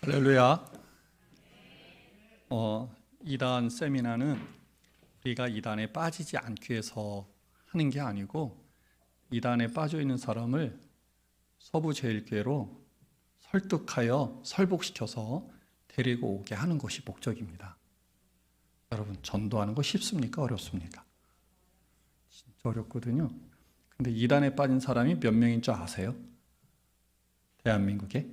할렐루야. 이단 세미나는 우리가 이단에 빠지지 않기 위해서 하는 게 아니고 이단에 빠져 있는 사람을 서부제일교회로 설득하여 설복시켜서 데리고 오게 하는 것이 목적입니다. 여러분, 전도하는 거 쉽습니까? 어렵습니까? 진짜 어렵거든요. 근데 이단에 빠진 사람이 몇 명인 줄 아세요? 대한민국에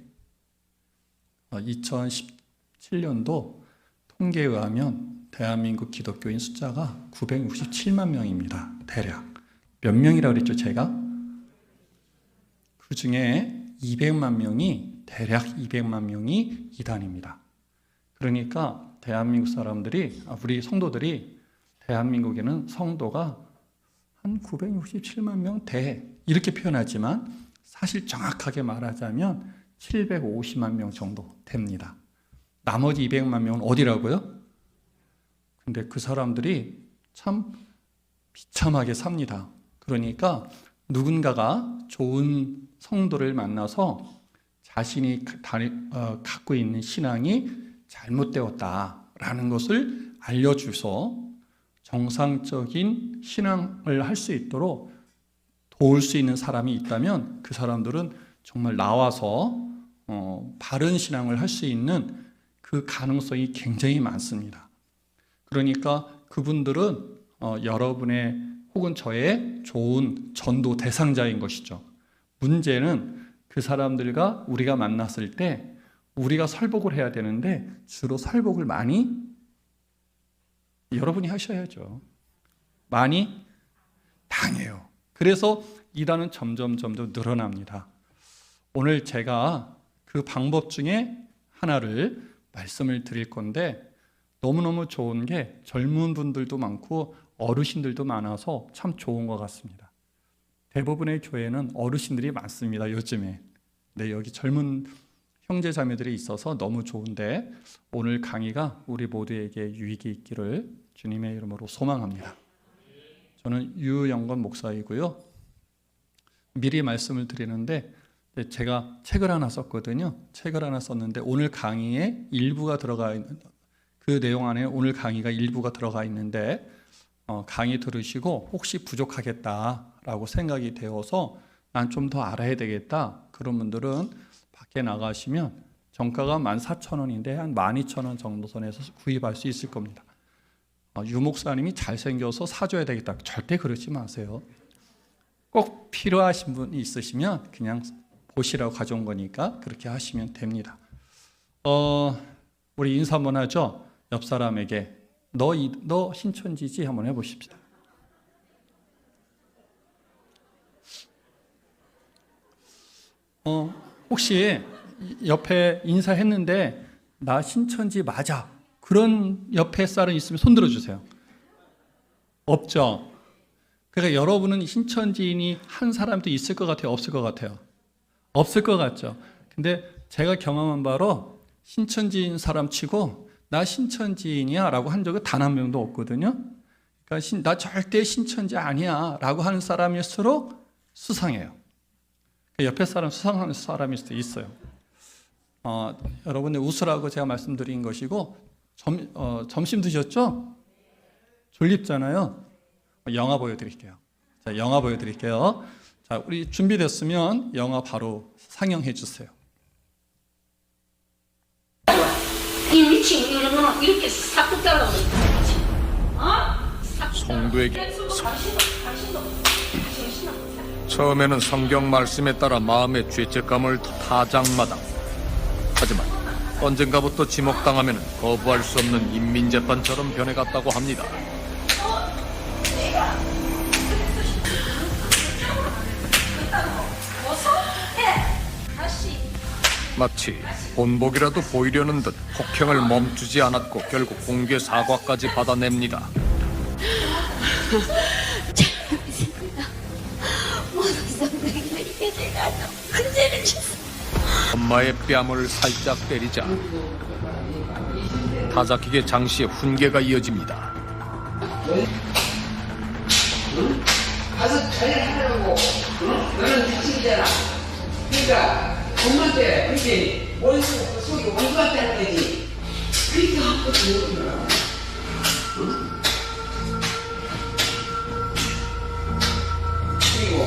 2017년도 통계에 의하면 대한민국 기독교인 숫자가 967만 명입니다. 대략. 몇 명이라고 그랬죠, 제가? 그 중에 200만 명이, 대략 200만 명이 이단입니다. 그러니까 대한민국 사람들이, 우리 성도들이, 대한민국에는 성도가 한 967만 명 대, 이렇게 표현하지만 사실 정확하게 말하자면 750만 명 정도 됩니다. 나머지 200만 명은 어디라고요? 근데 그 사람들이 참 비참하게 삽니다. 그러니까 누군가가 좋은 성도를 만나서 자신이 갖고 있는 신앙이 잘못되었다라는 것을 알려줘서 정상적인 신앙을 할 수 있도록 도울 수 있는 사람이 있다면 그 사람들은 정말 나와서 바른 신앙을 할 수 있는 그 가능성이 굉장히 많습니다. 그러니까 그분들은 여러분의 혹은 저의 좋은 전도 대상자인 것이죠. 문제는 그 사람들과 우리가 만났을 때 우리가 설복을 해야 되는데 주로 설복을 많이 여러분이 하셔야죠. 많이 당해요. 그래서 이단은 점점 늘어납니다. 오늘 제가 그 방법 중에 하나를 말씀을 드릴 건데 너무너무 좋은 게 젊은 분들도 많고 어르신들도 많아서 참 좋은 것 같습니다. 대부분의 교회는 어르신들이 많습니다, 요즘에. 네, 여기 젊은 형제 자매들이 있어서 너무 좋은데 오늘 강의가 우리 모두에게 유익이 있기를 주님의 이름으로 소망합니다. 저는 유영건 목사이고요. 미리 말씀을 드리는데 제가 책을 하나 썼거든요. 책을 하나 썼는데 오늘 강의에 일부가 들어가 있는, 그 내용 안에 오늘 강의가 일부가 들어가 있는데 강의 들으시고 혹시 부족하겠다라고 생각이 되어서 난 좀 더 알아야 되겠다, 그런 분들은 밖에 나가시면 정가가 14,000원인데 한 12,000원 정도 선에서 구입할 수 있을 겁니다. 유 목사님이 잘생겨서 사줘야 되겠다, 절대 그러지 마세요. 꼭 필요하신 분이 있으시면 그냥 보시라고 가져온 거니까 그렇게 하시면 됩니다. 우리 인사 한번 하죠. 옆 사람에게 너 신천지지? 한번 해보십시다. 혹시 옆에 인사했는데 나 신천지 맞아, 그런 옆에 사람 있으면 손 들어주세요. 없죠? 그러니까 여러분은 신천지인이 한 사람도 있을 것 같아요? 없을 것 같아요? 없을 것 같죠? 근데 제가 경험한 바로 신천지인 사람 치고 나 신천지인이야 라고 한 적은 단 한 명도 없거든요. 그러니까 나 절대 신천지 아니야 라고 하는 사람일수록 수상해요. 옆에 사람 수상한 사람일 수도 있어요. 여러분들 웃으라고 제가 말씀드린 것이고, 점심 드셨죠? 졸립잖아요. 영화 보여드릴게요. 자, 영화 보여드릴게요. 자, 우리 준비됐으면 영화 바로 상영해 주세요. 이 미친 이런 거 이렇게 싹둑 잘라버려. 성도에게 처음에는 성경 말씀에 따라 마음의 죄책감을 타장마당. 하지만 언젠가부터 지목당하면 거부할 수 없는 인민재판처럼 변해갔다고 합니다. 마치 본보기라도 보이려는 듯 폭행을 멈추지 않았고 결국 공개 사과까지 받아냅니다. 잘못했습니다. 모든 선생님들이 제가 큰 죄를 졌습니다. 엄마의 뺨을 살짝 때리자 타작기계 장씨의 훈계가 이어집니다. 가서 잘 하라고. 너는 자식이잖아. 그러니까 엄마한테 그렇게 원수 속이 원수 같다는 거지. 그렇게 하고 그러구나. 그리고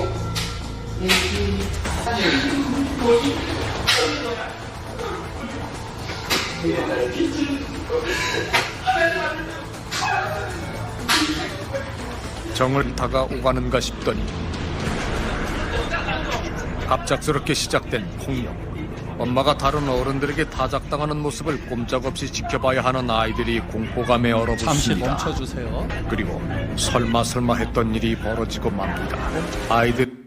정을 다가오가는가 싶더니 갑작스럽게 시작된 폭력. 엄마가 다른 어른들에게 타작당하는 모습을 꼼짝없이 지켜봐야 하는 아이들이 공포감에 잠시 얼어붙습니다. 멈춰주세요. 그리고 설마 했던 일이 벌어지고 맙니다. 아이들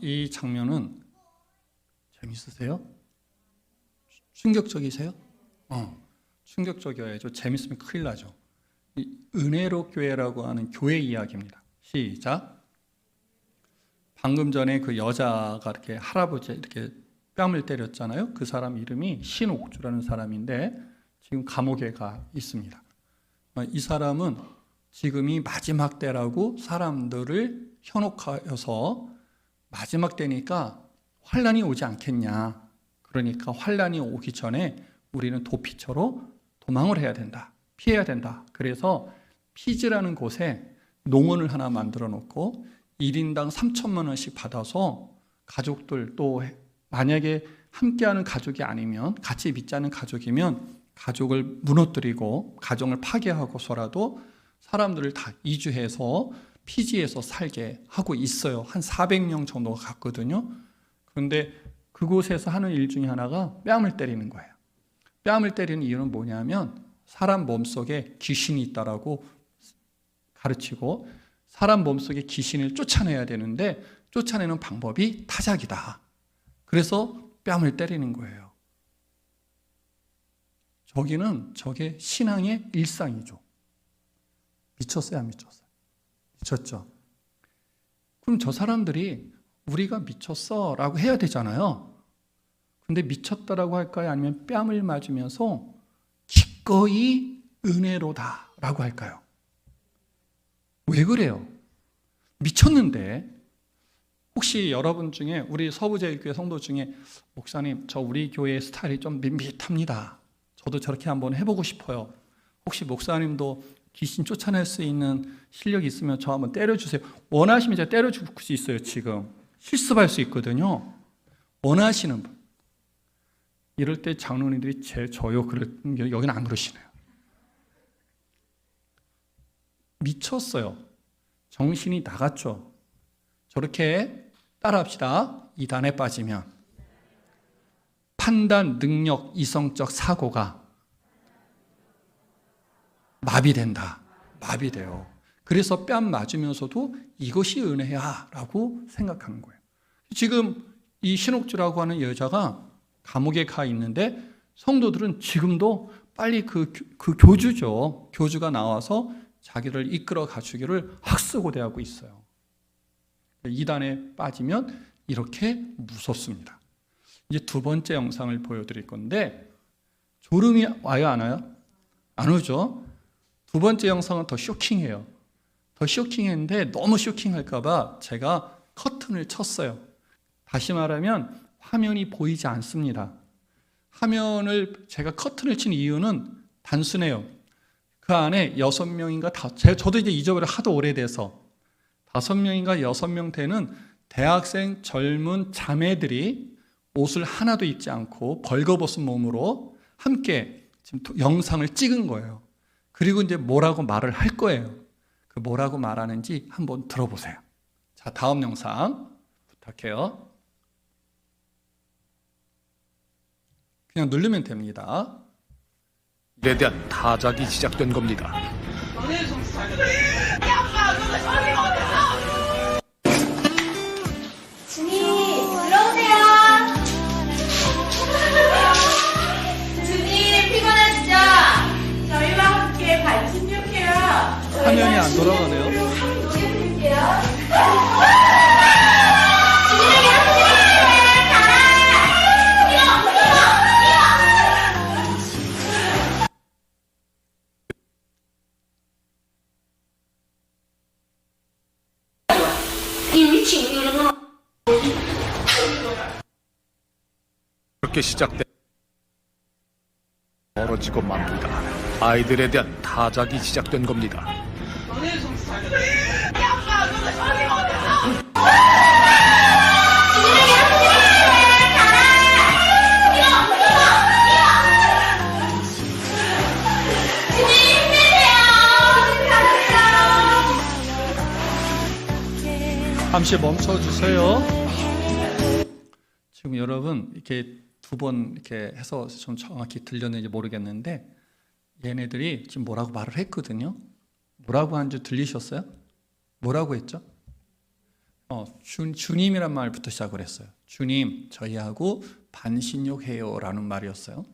이 장면은 재밌으세요? 충격적이세요? 충격적이어야죠. 재밌으면 큰일 나죠. 이 은혜로 교회라고 하는 교회 이야기입니다. 시작. 방금 전에 그 여자가 이렇게 할아버지 이렇게 뺨을 때렸잖아요. 그 사람 이름이 신옥주라는 사람인데 지금 감옥에 가 있습니다. 이 사람은 지금이 마지막 때라고 사람들을 현혹하여서 마지막 때니까 환란이 오지 않겠냐. 그러니까 환란이 오기 전에 우리는 도피처로 도망을 해야 된다. 피해야 된다. 그래서 피즈라는 곳에 농원을 하나 만들어 놓고 1인당 3천만 원씩 받아서 가족들 또 만약에 함께하는 가족이 아니면 같이 믿자는 가족이면 가족을 무너뜨리고 가정을 파괴하고서라도 사람들을 다 이주해서 피지에서 살게 하고 있어요. 한 400명 정도가 갔거든요. 그런데 그곳에서 하는 일 중에 하나가 뺨을 때리는 거예요. 뺨을 때리는 이유는 뭐냐면 사람 몸속에 귀신이 있다라고 가르치고 사람 몸속에 귀신을 쫓아내야 되는데 쫓아내는 방법이 타작이다. 그래서 뺨을 때리는 거예요. 저게 신앙의 일상이죠. 미쳤어요, 안 미쳤어요? 미쳤죠. 그럼 저 사람들이 우리가 미쳤어 라고 해야 되잖아요. 근데 미쳤다라고 할까요? 아니면 뺨을 맞으면서 기꺼이 은혜로다 라고 할까요? 왜 그래요? 미쳤는데 혹시 여러분 중에 우리 서부제일교회 성도 중에 목사님 저 우리 교회 스타일이 좀 밋밋합니다. 저도 저렇게 한번 해보고 싶어요. 혹시 목사님도 귀신 쫓아낼 수 있는 실력이 있으면 저 한번 때려주세요. 원하시면 제가 때려줄 수 있어요. 지금 실습할 수 있거든요. 원하시는 분. 이럴 때 장로님들이 저요. 여기는 안 그러시네요. 미쳤어요. 정신이 나갔죠. 저렇게 따라합시다. 이단에 빠지면 판단, 능력, 이성적 사고가 마비된다. 마비돼요. 그래서 뺨 맞으면서도 이것이 은혜야 라고 생각하는 거예요. 지금 이 신옥주라고 하는 여자가 감옥에 가 있는데 성도들은 지금도 빨리 그 교주죠. 교주가 나와서 자기를 이끌어 가주기를 학수고대하고 있어요. 이단에 빠지면 이렇게 무섭습니다. 이제 두 번째 영상을 보여드릴 건데 졸음이 와요, 안 와요? 안 오죠? 두 번째 영상은 더 쇼킹해요. 더 쇼킹했는데 너무 쇼킹할까 봐 제가 커튼을 쳤어요. 다시 말하면 화면이 보이지 않습니다. 화면을 제가 커튼을 친 이유는 단순해요. 그 안에 6명인가 저도 이제 잊어버려 하도 오래돼서 5명인가 6명 되는 대학생 젊은 자매들이 옷을 하나도 입지 않고 벌거벗은 몸으로 함께 지금 영상을 찍은 거예요. 그리고 이제 뭐라고 말을 할 거예요. 그 뭐라고 말하는지 한번 들어보세요. 자, 다음 영상 부탁해요. 그냥 누르면 됩니다. 일에 대한 타작이 시작된 겁니다. 주님, 불러오세요. 주님, 피곤하시죠? 저희와 함께 관심 좀 해요. 화면이 안 돌아가네요. 함께 부를게요. 갑작스럽게 시작된 멀어지고 맙니다. 아이들에 대한 타작이 시작된 겁니다. 잠시 멈춰 주세요. 지금 여러분 이렇게 두 번 이렇게 해서 좀 정확히 들렸는지 모르겠는데 얘네들이 지금 뭐라고 말을 했거든요. 뭐라고 한 줄 들리셨어요? 뭐라고 했죠? 주님이란 말부터 시작을 했어요. 주님, 저희하고 반신욕해요라는 말이었어요.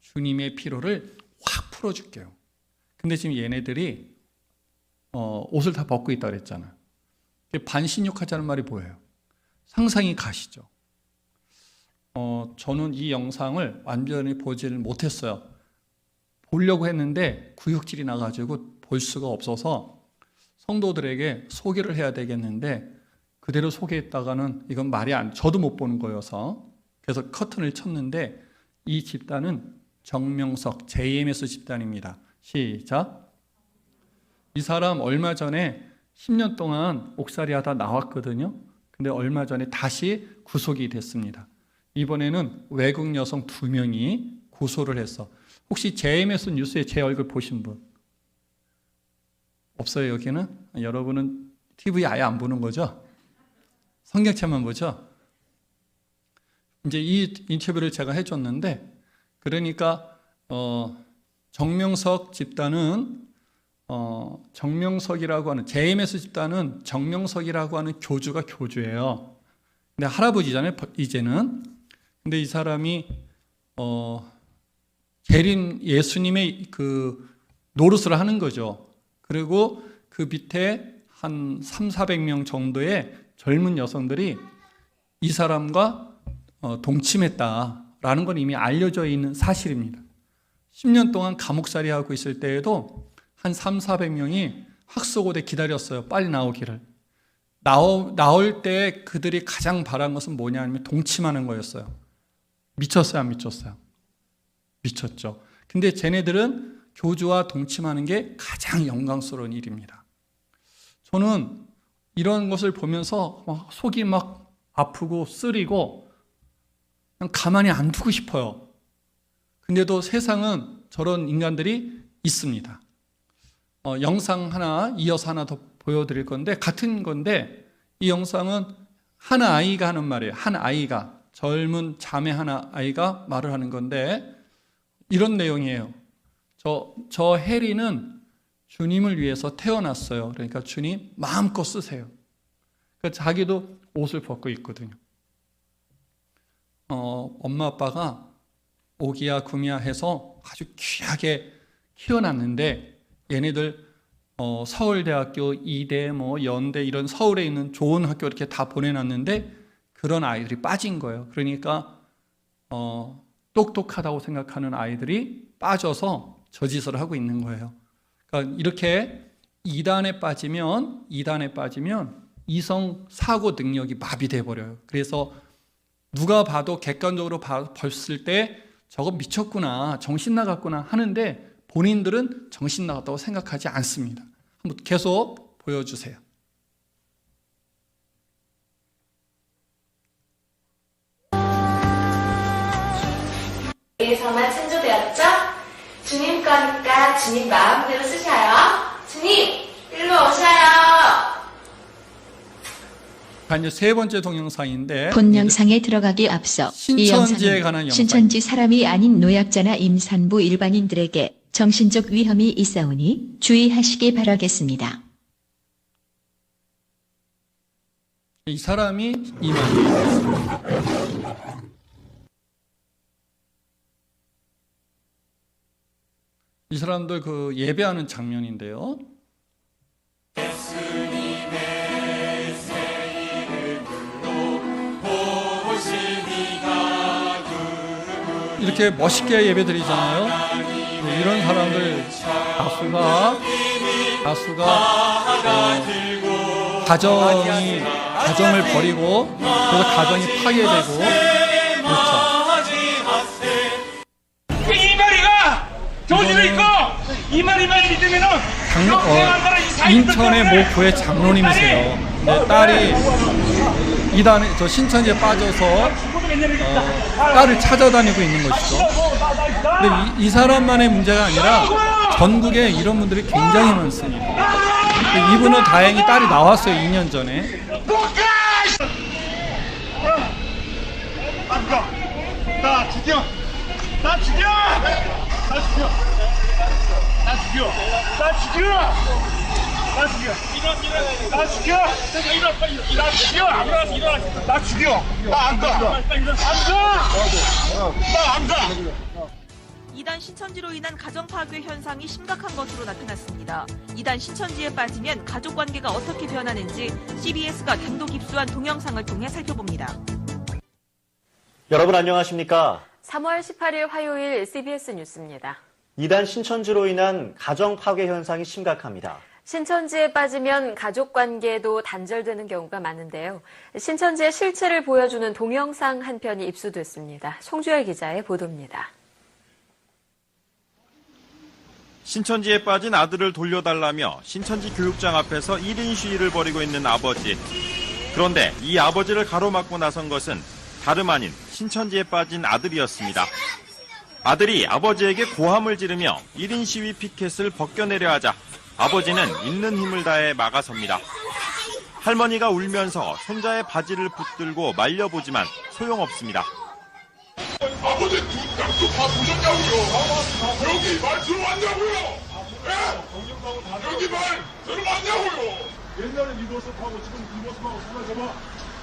주님의 피로를 확 풀어줄게요. 근데 지금 얘네들이 옷을 다 벗고 있다 그랬잖아요. 반신욕하자는 말이 뭐예요? 상상이 가시죠? 저는 이 영상을 완전히 보지를 못했어요. 보려고 했는데 구역질이 나가지고 볼 수가 없어서 성도들에게 소개를 해야 되겠는데 그대로 소개했다가는 이건 저도 못 보는 거여서 그래서 커튼을 쳤는데 이 집단은 정명석 JMS 집단입니다. 시작. 이 사람 얼마 전에 10년 동안 옥살이 하다 나왔거든요. 근데 얼마 전에 다시 구속이 됐습니다. 이번에는 외국 여성 2명이 고소를 했어. 혹시 JMS 뉴스에 제 얼굴 보신 분? 없어요, 여기는? 여러분은 TV 아예 안 보는 거죠? 성경책만 보죠? 이제 이 인터뷰를 제가 해줬는데, 그러니까, 정명석 집단은, 정명석이라고 하는, JMS 집단은 정명석이라고 하는 교주가 교주예요. 근데 할아버지잖아요, 이제는. 근데 이 사람이 재림 예수님의 그 노릇을 하는 거죠. 그리고 그 밑에 한 300~400명 정도의 젊은 여성들이 이 사람과 동침했다라는 건 이미 알려져 있는 사실입니다. 10년 동안 감옥살이 하고 있을 때에도 한 300~400명이 학수고대 기다렸어요. 빨리 나오기를. 나올 때 그들이 가장 바란 것은 뭐냐 하면 동침하는 거였어요. 미쳤어요, 안 미쳤어요? 미쳤죠. 근데 쟤네들은 교주와 동침하는 게 가장 영광스러운 일입니다. 저는 이런 것을 보면서 속이 막 아프고 쓰리고 그냥 가만히 안 두고 싶어요. 근데도 세상은 저런 인간들이 있습니다. 영상 하나 이어서 하나 더 보여드릴 건데 같은 건데 이 영상은 한 아이가 하는 말이에요. 한 아이가 젊은 자매 하나 아이가 말을 하는 건데 이런 내용이에요. 저 해리는 주님을 위해서 태어났어요. 그러니까 주님 마음껏 쓰세요. 그러니까 자기도 옷을 벗고 있거든요. 엄마 아빠가 오기야 구미야 해서 아주 귀하게 키워놨는데 얘네들 서울대학교, 이대, 연대 이런 서울에 있는 좋은 학교 이렇게 다 보내놨는데 그런 아이들이 빠진 거예요. 그러니까 똑똑하다고 생각하는 아이들이 빠져서 저 짓을 하고 있는 거예요. 그러니까 이렇게 이단에 빠지면 이성 사고 능력이 마비돼 버려요. 그래서 누가 봐도 객관적으로 봤을 때 저거 미쳤구나, 정신 나갔구나 하는데 본인들은 정신 나갔다고 생각하지 않습니다. 한번 계속 보여주세요. 에서만 창조되었죠? 주님 거니까 주님 마음대로 쓰셔요. 주님, 일로 오셔요. 이제 세 번째 동영상인데 본 영상에 들어가기 앞서 이 신천지에 관한 영상은 영상. 신천지 사람이 아닌 노약자나 임산부 일반인들에게 정신적 위험이 있사오니 주의하시기 바라겠습니다. 이 사람이 이만희입니다. 이 사람들 그 예배하는 장면인데요. 이렇게 멋있게 예배 드리잖아요. 이런 사람들 다수가 가정을 버리고 그래서 가정이 파괴되고 그렇죠. 인천의 모 교회 장로님이세요. 근데 딸이 이단에 저 신천지에 빠져서 딸을 찾아다니고 있는 것이죠. 근데 이 사람만의 문제가 아니라 전국에 이런 분들이 굉장히 많습니다. 이분은 다행히 딸이 나왔어요. 2년 전에. 나 죽여! 나 죽여! 나 죽여! 나 죽여! 나 죽여! 나 죽여! 나 죽여! 나 죽여! 나 죽여! 나 안 가! 안 가! 나 안 가! 이단 신천지로 인한 가정 파괴 현상이 심각한 것으로 나타났습니다. 이단 신천지에 빠지면 가족 관계가 어떻게 변하는지 CBS가 단독 입수한 동영상을 통해 살펴봅니다. 여러분 안녕하십니까? 3월 18일 화요일 CBS 뉴스입니다. 이단 신천지로 인한 가정 파괴 현상이 심각합니다. 신천지에 빠지면 가족 관계도 단절되는 경우가 많은데요. 신천지의 실체를 보여주는 동영상 한 편이 입수됐습니다. 송주열 기자의 보도입니다. 신천지에 빠진 아들을 돌려달라며 신천지 교육장 앞에서 1인 시위를 벌이고 있는 아버지. 그런데 이 아버지를 가로막고 나선 것은 다름 아닌 신천지에 빠진 아들이었습니다. 아들이 아버지에게 고함을 지르며 1인 시위 피켓을 벗겨내려 하자 아버지는 있는 힘을 다해 막아섭니다. 할머니가 울면서 손자의 바지를 붙들고 말려보지만 소용없습니다. 아버지 양쪽 다 보셨냐고요? 여기 말 들어왔냐고요? 예? 여기 말 들어왔냐고요? 옛날에 이 모습하고 지금 이 모습하고 사라져봐.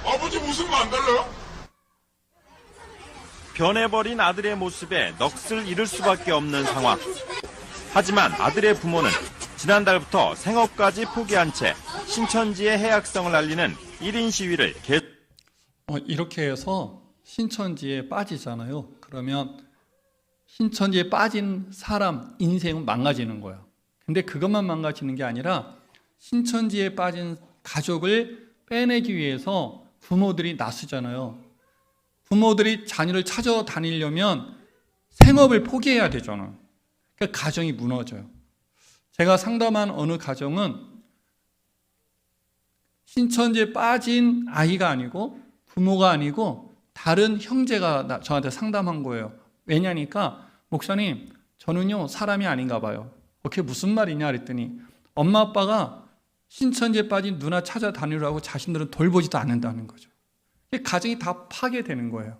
아버지 모습은 안 달라요? 변해버린 아들의 모습에 넋을 잃을 수밖에 없는 상황. 하지만 아들의 부모는 지난달부터 생업까지 포기한 채 신천지의 해악성을 알리는 1인 시위를 이렇게 해서 신천지에 빠지잖아요. 그러면 신천지에 빠진 사람 인생은 망가지는 거예요. 근데 그것만 망가지는 게 아니라 신천지에 빠진 가족을 빼내기 위해서 부모들이 나서잖아요. 부모들이 자녀를 찾아다니려면 생업을 포기해야 되잖아요. 그러니까 가정이 무너져요. 제가 상담한 어느 가정은 신천지에 빠진 아이가 아니고 부모가 아니고 다른 형제가 저한테 상담한 거예요. 왜냐니까 목사님 저는요 사람이 아닌가 봐요. 그게 무슨 말이냐 그랬더니 엄마 아빠가 신천지에 빠진 누나 찾아다니라고 자신들은 돌보지도 않는다는 거죠. 가정이 다 파괴되는 거예요.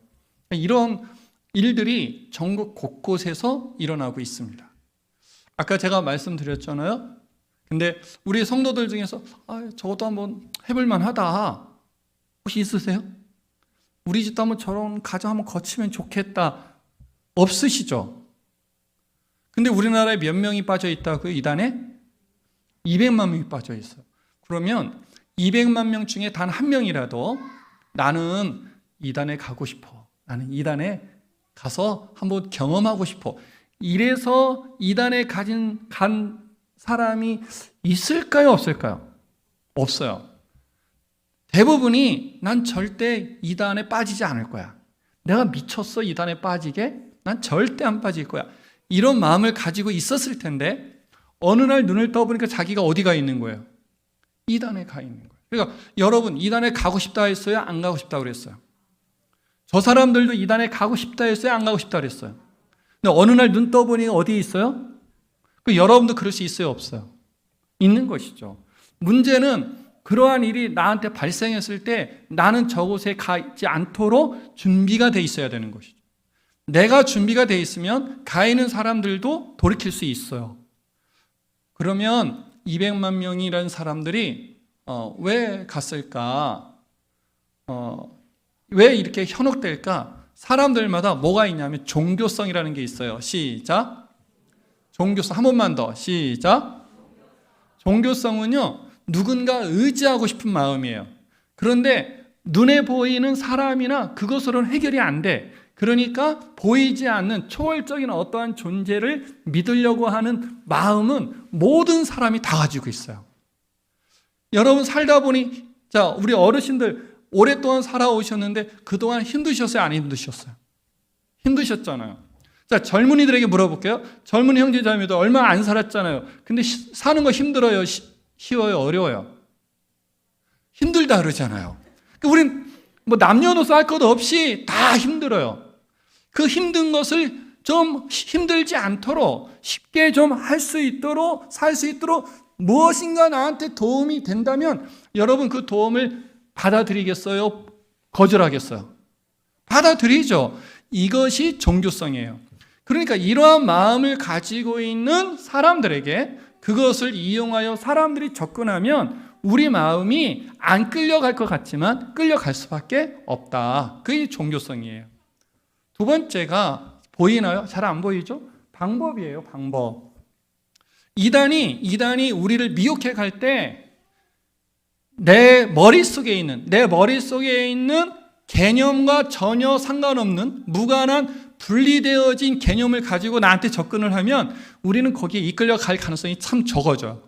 이런 일들이 전국 곳곳에서 일어나고 있습니다. 아까 제가 말씀드렸잖아요. 근데 우리 성도들 중에서 저것도 한번 해볼 만하다 혹시 있으세요? 우리 집도 한번 저런 가정 한번 거치면 좋겠다 없으시죠? 근데 우리나라에 몇 명이 빠져 있다고요? 이단에? 200만 명이 빠져 있어요. 그러면 200만 명 중에 단 한 명이라도 나는 이단에 가고 싶어. 나는 이단에 가서 한번 경험하고 싶어. 이래서 이단에 간 사람이 있을까요? 없을까요? 없어요. 대부분이 난 절대 이단에 빠지지 않을 거야. 내가 미쳤어 이단에 빠지게? 난 절대 안 빠질 거야. 이런 마음을 가지고 있었을 텐데 어느 날 눈을 떠보니까 자기가 어디가 있는 거예요? 이단에 가 있는 거예요. 그러니까 여러분 이단에 가고 싶다 했어요? 안 가고 싶다 그랬어요? 저 사람들도 이단에 가고 싶다 했어요? 안 가고 싶다 그랬어요? 근데 어느 날 눈 떠보니 어디에 있어요? 여러분도 그럴 수 있어요? 없어요? 있는 것이죠. 문제는 그러한 일이 나한테 발생했을 때 나는 저곳에 가지 않도록 준비가 돼 있어야 되는 것이죠. 내가 준비가 돼 있으면 가 있는 사람들도 돌이킬 수 있어요. 그러면 200만 명이라는 사람들이 왜 갔을까? 왜 이렇게 현혹될까? 사람들마다 뭐가 있냐면 종교성이라는 게 있어요. 시작. 종교성. 한 번만 더. 시작. 종교성은요, 누군가 의지하고 싶은 마음이에요. 그런데 눈에 보이는 사람이나 그것으로는 해결이 안 돼. 그러니까 보이지 않는 초월적인 어떠한 존재를 믿으려고 하는 마음은 모든 사람이 다 가지고 있어요. 여러분 살다 보니 우리 어르신들 오랫동안 살아오셨는데 그동안 힘드셨어요? 안 힘드셨어요? 힘드셨잖아요. 자, 젊은이들에게 물어볼게요. 젊은 형제자매도 얼마 안 살았잖아요. 근데 사는 거 힘들어요? 쉬워요? 어려워요? 힘들다 그러잖아요. 그러니까 우린 뭐 남녀노소 할 것 없이 다 힘들어요. 그 힘든 것을 좀 힘들지 않도록 쉽게 좀 할 수 있도록 살 수 있도록 무엇인가 나한테 도움이 된다면 여러분 그 도움을 받아들이겠어요? 거절하겠어요? 받아들이죠. 이것이 종교성이에요. 그러니까 이러한 마음을 가지고 있는 사람들에게 그것을 이용하여 사람들이 접근하면 우리 마음이 안 끌려갈 것 같지만 끌려갈 수밖에 없다. 그게 종교성이에요. 두 번째가 보이나요? 잘 안 보이죠? 방법이에요. 방법. 이단이 우리를 미혹해 갈 때 내 머릿속에 있는 개념과 전혀 상관없는 무관한 분리되어진 개념을 가지고 나한테 접근을 하면 우리는 거기에 이끌려 갈 가능성이 참 적어져요.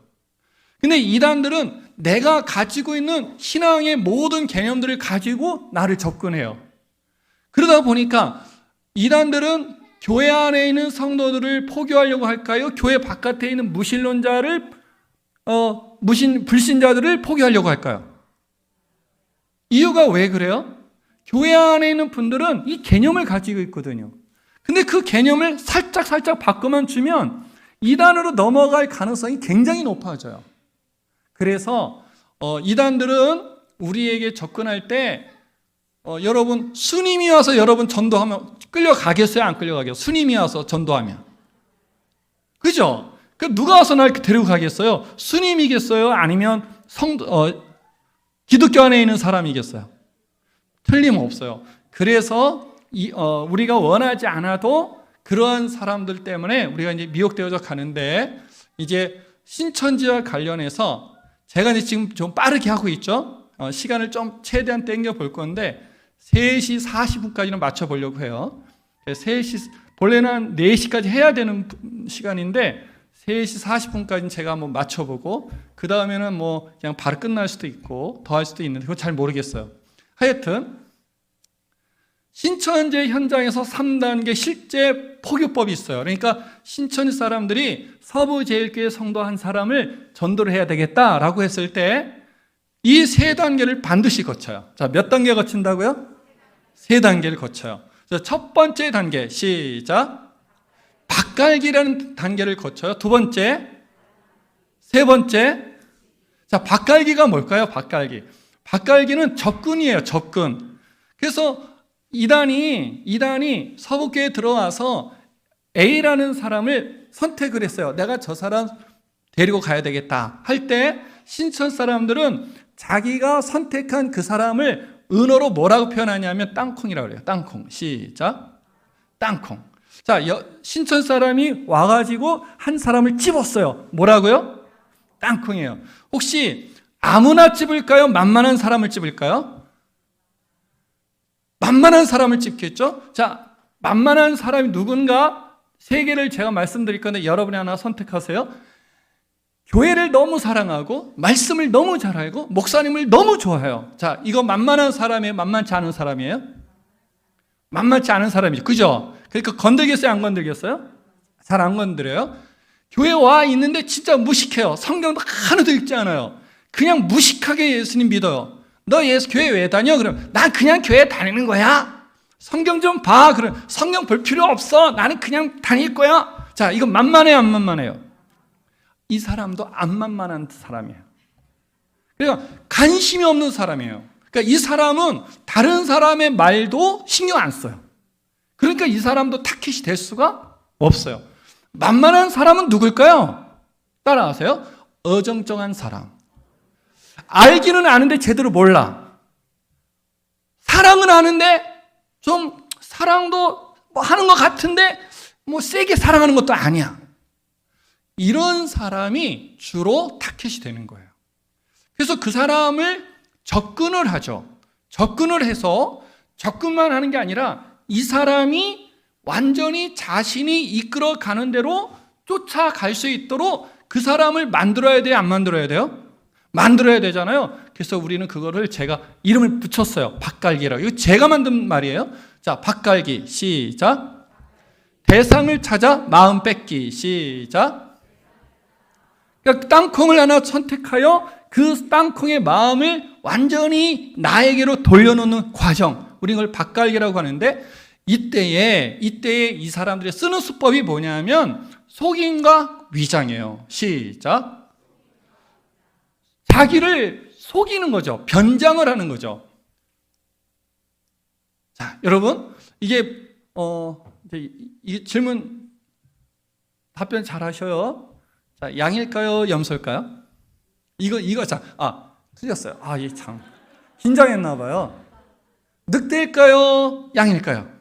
근데 이단들은 내가 가지고 있는 신앙의 모든 개념들을 가지고 나를 접근해요. 그러다 보니까 이단들은 교회 안에 있는 성도들을 포교하려고 할까요? 교회 바깥에 있는 무신론자를 불신자들을 포교하려고 할까요? 이유가 왜 그래요? 교회 안에 있는 분들은 이 개념을 가지고 있거든요. 근데 그 개념을 살짝 바꿔만 주면 이단으로 넘어갈 가능성이 굉장히 높아져요. 그래서 이단들은 우리에게 접근할 때 여러분 스님이 와서 여러분 전도하면 끌려가겠어요? 안 끌려가겠어요? 스님이 와서 전도하면. 그죠? 그 누가 와서 날 데리고 가겠어요? 스님이겠어요? 아니면 기독교 안에 있는 사람이겠어요? 틀림없어요. 그래서 우리가 원하지 않아도 그러한 사람들 때문에 우리가 이제 미혹되어져 가는데 이제 신천지와 관련해서 제가 이제 지금 좀 빠르게 하고 있죠. 시간을 좀 최대한 땡겨 볼 건데 3시 40분까지는 맞춰 보려고 해요. 3시 본래는 한 4시까지 해야 되는 시간인데 3시 40분까지는 제가 한번 맞춰 보고 그 다음에는 뭐 그냥 바로 끝날 수도 있고 더 할 수도 있는데 그건 잘 모르겠어요. 하여튼 신천지 현장에서 3단계 실제 포교법이 있어요. 그러니까 신천지 사람들이 서부제일교회 성도 한 사람을 전도를 해야 되겠다라고 했을 때 이 3단계를 반드시 거쳐요. 자, 몇 단계 거친다고요? 3단계를 거쳐요. 첫 번째 단계 시작. 밭갈기라는 단계를 거쳐요. 두 번째, 세 번째. 자, 밭갈기가 뭘까요? 밭갈기는 접근이에요. 접근. 그래서 이단이 서북교회에 들어와서 A라는 사람을 선택을 했어요. 내가 저 사람 데리고 가야 되겠다 할 때 신천 사람들은 자기가 선택한 그 사람을 은어로 뭐라고 표현하냐면 땅콩이라고 그래요. 땅콩. 시작. 땅콩. 자, 신천 사람이 와가지고 한 사람을 찝었어요. 뭐라고요? 땅콩이에요. 혹시 아무나 찝을까요? 만만한 사람을 찝을까요? 만만한 사람을 찝겠죠? 자, 만만한 사람이 누군가 3개를 제가 말씀드릴 건데 여러분이 하나 선택하세요. 교회를 너무 사랑하고 말씀을 너무 잘 알고 목사님을 너무 좋아해요. 자, 이거 만만한 사람이에요? 만만치 않은 사람이에요? 만만치 않은 사람이죠. 그죠? 그러니까 건들겠어요? 안 건들겠어요? 잘 안 건드려요. 교회 와 있는데 진짜 무식해요. 성경도 하나도 읽지 않아요. 그냥 무식하게 예수님 믿어요. 너 교회 왜 다녀? 그럼 난 그냥 교회 다니는 거야. 성경 좀 봐. 그럼 성경 볼 필요 없어. 나는 그냥 다닐 거야. 자, 이거 만만해요? 안 만만해요? 이 사람도 안 만만한 사람이에요. 그러니까 관심이 없는 사람이에요. 그러니까 이 사람은 다른 사람의 말도 신경 안 써요. 그러니까 이 사람도 타깃이 될 수가 없어요. 만만한 사람은 누굴까요? 따라하세요. 어정쩡한 사람. 알기는 아는데 제대로 몰라. 사랑은 아는데 좀 사랑도 뭐 하는 것 같은데 뭐 세게 사랑하는 것도 아니야. 이런 사람이 주로 타깃이 되는 거예요. 그래서 그 사람을 접근을 하죠. 접근을 해서 접근만 하는 게 아니라 이 사람이 완전히 자신이 이끌어 가는 대로 쫓아갈 수 있도록 그 사람을 만들어야 돼요? 안 만들어야 돼요? 만들어야 되잖아요. 그래서 우리는 그거를 제가 이름을 붙였어요. 밭갈기라고. 이거 제가 만든 말이에요. 자, 밭갈기 시작. 대상을 찾아 마음 뺏기. 시작. 그러니까 땅콩을 하나 선택하여 그 땅콩의 마음을 완전히 나에게로 돌려놓는 과정. 우리는 그걸 밭갈기라고 하는데, 이때에 이 사람들이 쓰는 수법이 뭐냐면 속임과 위장이에요. 시작. 자기를 속이는 거죠. 변장을 하는 거죠. 자, 여러분, 이게 이제 이 질문 답변 잘 하셔요. 자, 양일까요? 염소일까요? 이거 자, 틀렸어요. 이 참 긴장했나 봐요. 늑대일까요? 양일까요?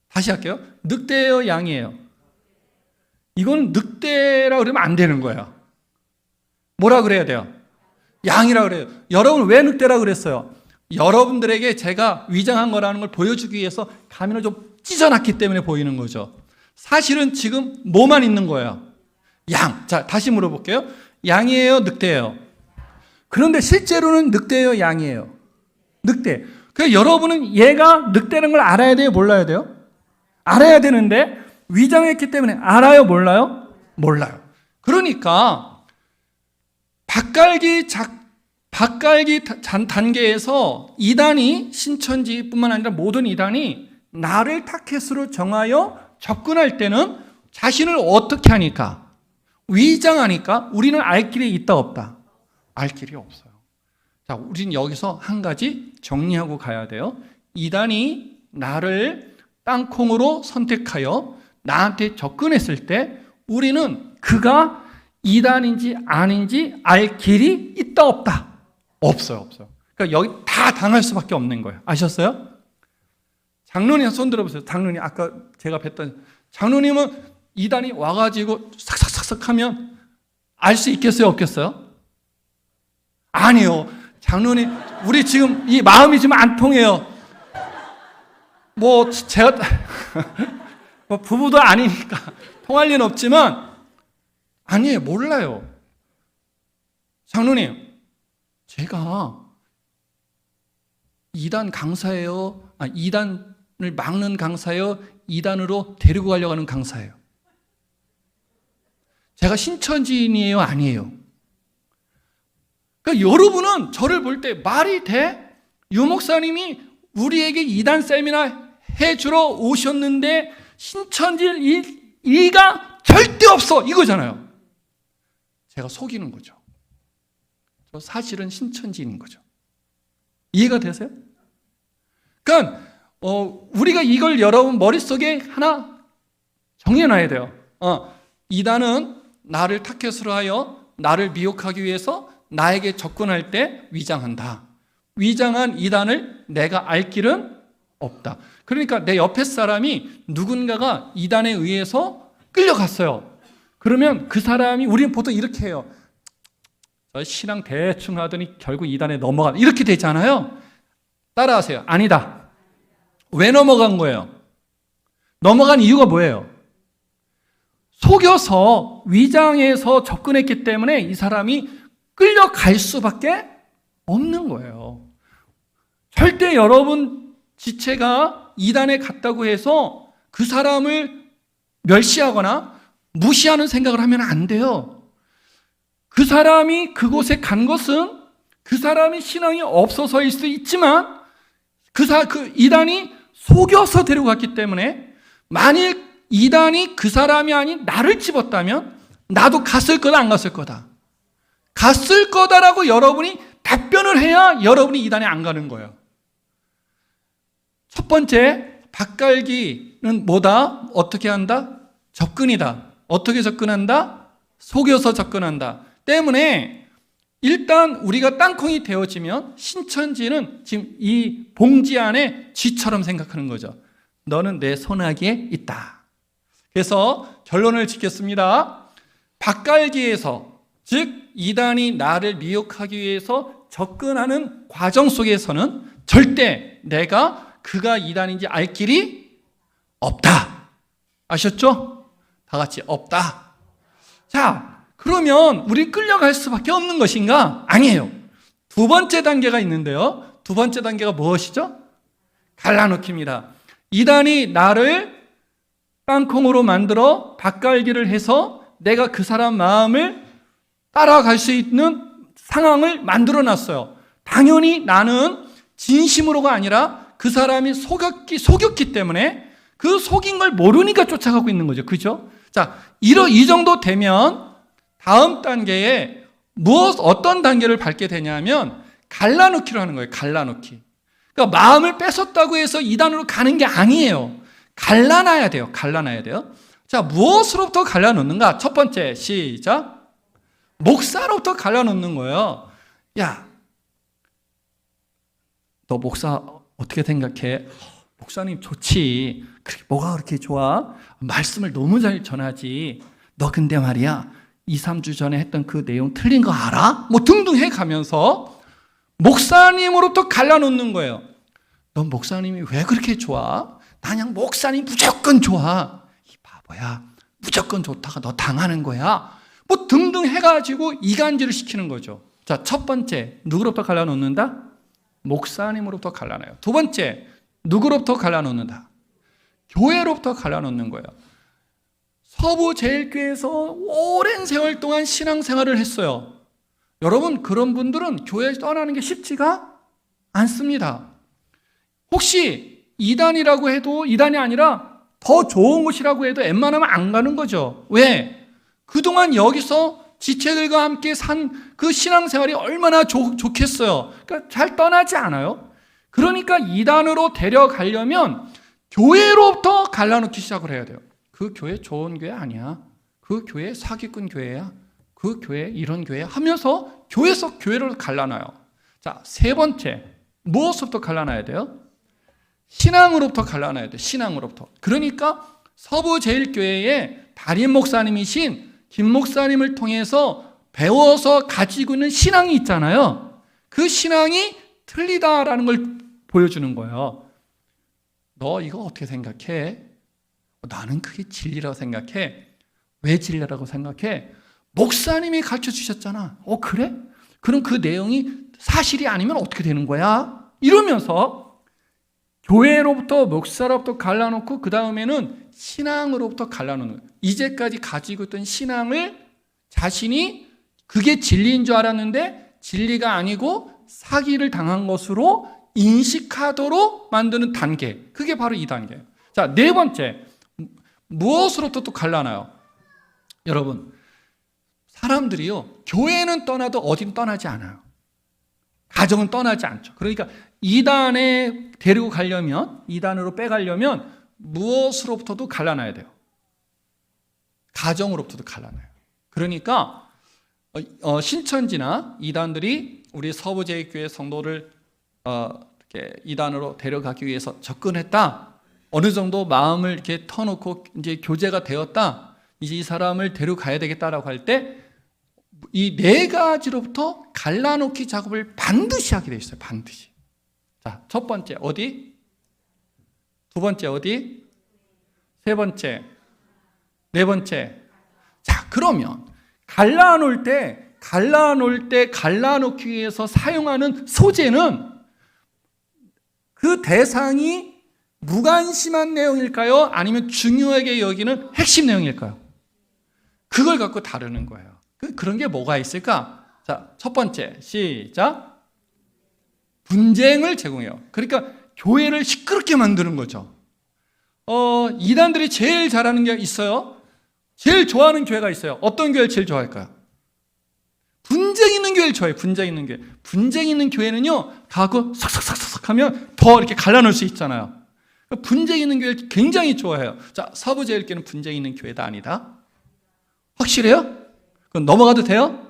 다시 할게요. 늑대예요, 양이에요? 이건 늑대라고 그러면 안 되는 거예요. 뭐라 그래야 돼요? 양이라 그래요. 여러분 왜 늑대라고 그랬어요? 여러분들에게 제가 위장한 거라는 걸 보여주기 위해서 가면을 좀 찢어놨기 때문에 보이는 거죠. 사실은 지금 뭐만 있는 거예요? 양. 자, 다시 물어볼게요. 양이에요, 늑대예요? 그런데 실제로는 늑대예요, 양이에요? 늑대. 그래서 여러분은 얘가 늑대라는 걸 알아야 돼요, 몰라야 돼요? 알아야 되는데 위장했기 때문에 알아요, 몰라요? 몰라요. 그러니까 밭갈기 단계에서 이단이, 신천지뿐만 아니라 모든 이단이 나를 타겟으로 정하여 접근할 때는 자신을 어떻게 하니까? 위장하니까 우리는 알 길이 있다 없다? 알 길이 없어요. 자, 우리는 여기서 한 가지 정리하고 가야 돼요. 이단이 나를 땅콩으로 선택하여 나한테 접근했을 때 우리는 그가 이단인지 아닌지 알 길이 있다 없다? 없어요. 그러니까 여기 다 당할 수밖에 없는 거예요. 아셨어요? 장로님 손 들어보세요. 장로님, 아까 제가 뵀던 장로님은 이단이 와가지고 삭삭삭삭 하면 알 수 있겠어요, 없겠어요? 아니요. 장로님, 우리 지금 이 마음이 지금 안 통해요. 뭐 제가 뭐 부부도 아니니까 통할 리는 없지만, 아니에요, 몰라요. 장로님, 제가 이단 강사예요? 이단을 막는 강사예요? 이단으로 데리고 가려고 하는 강사예요? 제가 신천지인이에요? 아니에요? 그러니까 여러분은 저를 볼 때 말이 돼? 유 목사님이 우리에게 이단 세미나 해주러 오셨는데 신천지일 리가 절대 없어, 이거잖아요. 제가 속이는 거죠. 저 사실은 신천지인 거죠. 이해가 되세요? 그러니까 우리가 이걸 여러분 머릿속에 하나 정해놔야 돼요. 이단은 나를 타겟으로 하여 나를 미혹하기 위해서 나에게 접근할 때 위장한다. 위장한 이단을 내가 알 길은 없다. 그러니까 내 옆에 사람이 누군가가 이단에 의해서 끌려갔어요. 그러면 그 사람이, 우리는 보통 이렇게 해요. 신앙 대충 하더니 결국 이단에 넘어가, 이렇게 되잖아요. 따라하세요. 아니다. 왜 넘어간 거예요? 넘어간 이유가 뭐예요? 속여서 위장해서 접근했기 때문에 이 사람이 끌려갈 수밖에 없는 거예요. 절대 여러분 지체가 이단에 갔다고 해서 그 사람을 멸시하거나 무시하는 생각을 하면 안 돼요. 그 사람이 그곳에 간 것은 그 사람이 신앙이 없어서일 수도 있지만 그 이단이 속여서 데려갔기 때문에, 만일 이단이 그 사람이 아닌 나를 집었다면 나도 갔을 거다, 안 갔을 거다? 갔을 거다라고 여러분이 답변을 해야 여러분이 이단에 안 가는 거예요. 첫 번째, 밭갈기는 뭐다? 어떻게 한다? 접근이다. 어떻게 접근한다? 속여서 접근한다. 때문에 일단 우리가 땅콩이 되어지면 신천지는 지금 이 봉지 안에 쥐처럼 생각하는 거죠. 너는 내 손아귀에 있다. 그래서 결론을 짓겠습니다. 밭갈기에서, 즉 이단이 나를 미혹하기 위해서 접근하는 과정 속에서는 절대 내가 그가 이단인지 알 길이 없다. 아셨죠? 다 같이 없다. 자, 그러면 우리 끌려갈 수밖에 없는 것인가? 아니에요. 두 번째 단계가 있는데요. 두 번째 단계가 무엇이죠? 갈라놓기입니다. 이단이 나를 땅콩으로 만들어 밭갈기를 해서 내가 그 사람 마음을 따라갈 수 있는 상황을 만들어 놨어요. 당연히 나는 진심으로가 아니라 그 사람이 속였기 때문에 그 속인 걸 모르니까 쫓아가고 있는 거죠. 그죠? 자, 이 정도 되면 다음 단계에 어떤 단계를 밟게 되냐면 갈라놓기로 하는 거예요. 갈라놓기. 그러니까 마음을 뺏었다고 해서 이단으로 가는 게 아니에요. 갈라놔야 돼요. 갈라놔야 돼요. 자, 무엇으로부터 갈라놓는가? 첫 번째, 시작. 목사로부터 갈라놓는 거예요. 야, 너 목사 어떻게 생각해? 목사님 좋지. 뭐가 그렇게 좋아? 말씀을 너무 잘 전하지. 너 근데 말이야 2-3주 전에 했던 그 내용 틀린 거 알아? 뭐 등등 해가면서 목사님으로부터 갈라놓는 거예요. 넌 목사님이 왜 그렇게 좋아? 나 그냥 목사님 무조건 좋아. 이 바보야, 무조건 좋다가 너 당하는 거야. 뭐 등등 해가지고 이간질을 시키는 거죠. 자, 첫 번째, 누구로부터 갈라놓는다? 목사님으로부터 갈라놔요. 두 번째, 누구로부터 갈라놓는다? 교회로부터 갈라놓는 거예요. 서부제일교회에서 오랜 세월 동안 신앙생활을 했어요. 여러분, 그런 분들은 교회 떠나는 게 쉽지가 않습니다. 혹시 이단이라고 해도 이단이 아니라 더 좋은 곳이라고 해도 웬만하면 안 가는 거죠. 왜? 그동안 여기서 지체들과 함께 산 그 신앙생활이 얼마나 좋겠어요. 그러니까 잘 떠나지 않아요. 그러니까 이단으로 데려가려면 교회로부터 갈라놓기 시작을 해야 돼요. 그 교회 좋은 교회 아니야. 그 교회 사기꾼 교회야. 그 교회 이런 교회 하면서 교회에서 교회를 갈라놔요. 자, 세 번째, 무엇으로부터 갈라놔야 돼요? 신앙으로부터 갈라놔야 돼요. 신앙으로부터. 그러니까 서부제일교회의 담임 목사님이신 김 목사님을 통해서 배워서 가지고 있는 신앙이 있잖아요. 그 신앙이 틀리다라는 걸 보여주는 거예요. 너 이거 어떻게 생각해? 나는 그게 진리라고 생각해. 왜 진리라고 생각해? 목사님이 가르쳐 주셨잖아. 그래? 그럼 그 내용이 사실이 아니면 어떻게 되는 거야? 이러면서 교회로부터 목사로부터 갈라놓고 그 다음에는 신앙으로부터 갈라놓는 거예요. 이제까지 가지고 있던 신앙을 자신이 그게 진리인 줄 알았는데 진리가 아니고 사기를 당한 것으로 인식하도록 만드는 단계. 그게 바로 이 단계예요. 자, 네 번째. 무엇으로부터 또 갈라놔요? 여러분, 사람들이요, 교회는 떠나도 어딘 떠나지 않아요. 가정은 떠나지 않죠. 그러니까 이단에 데리고 가려면, 이단으로 빼가려면 무엇으로부터도 갈라놔야 돼요. 가정으로부터도 갈라놔요. 그러니까 신천지나 이단들이 우리 서부제일교회 성도를 이렇게 이단으로 데려가기 위해서 접근했다. 어느 정도 마음을 이렇게 터놓고 이제 교제가 되었다. 이제 이 사람을 데려가야 되겠다라고 할 때 이 네 가지로부터 갈라놓기 작업을 반드시 하게 돼 있어요. 반드시. 자, 첫 번째 어디? 두 번째 어디? 세 번째, 네 번째. 자, 그러면 갈라놓을 때 갈라놓기 위해서 사용하는 소재는 그 대상이 무관심한 내용일까요? 아니면 중요하게 여기는 핵심 내용일까요? 그걸 갖고 다루는 거예요. 그런 게 뭐가 있을까? 자, 첫 번째, 시작. 분쟁을 제공해요. 그러니까 교회를 시끄럽게 만드는 거죠. 이단들이 제일 잘하는 게 있어요. 제일 좋아하는 교회가 있어요. 어떤 교회를 제일 좋아할까요? 분쟁 있는 교회를 좋아해요. 분쟁 있는 교회. 분쟁 있는 교회는요, 가고 삭삭삭삭 하면 더 이렇게 갈라놓을 수 있잖아요. 분쟁 있는 교회를 굉장히 좋아해요. 자, 서부제일교회는 분쟁 있는 교회다 아니다? 확실해요? 그럼 넘어가도 돼요?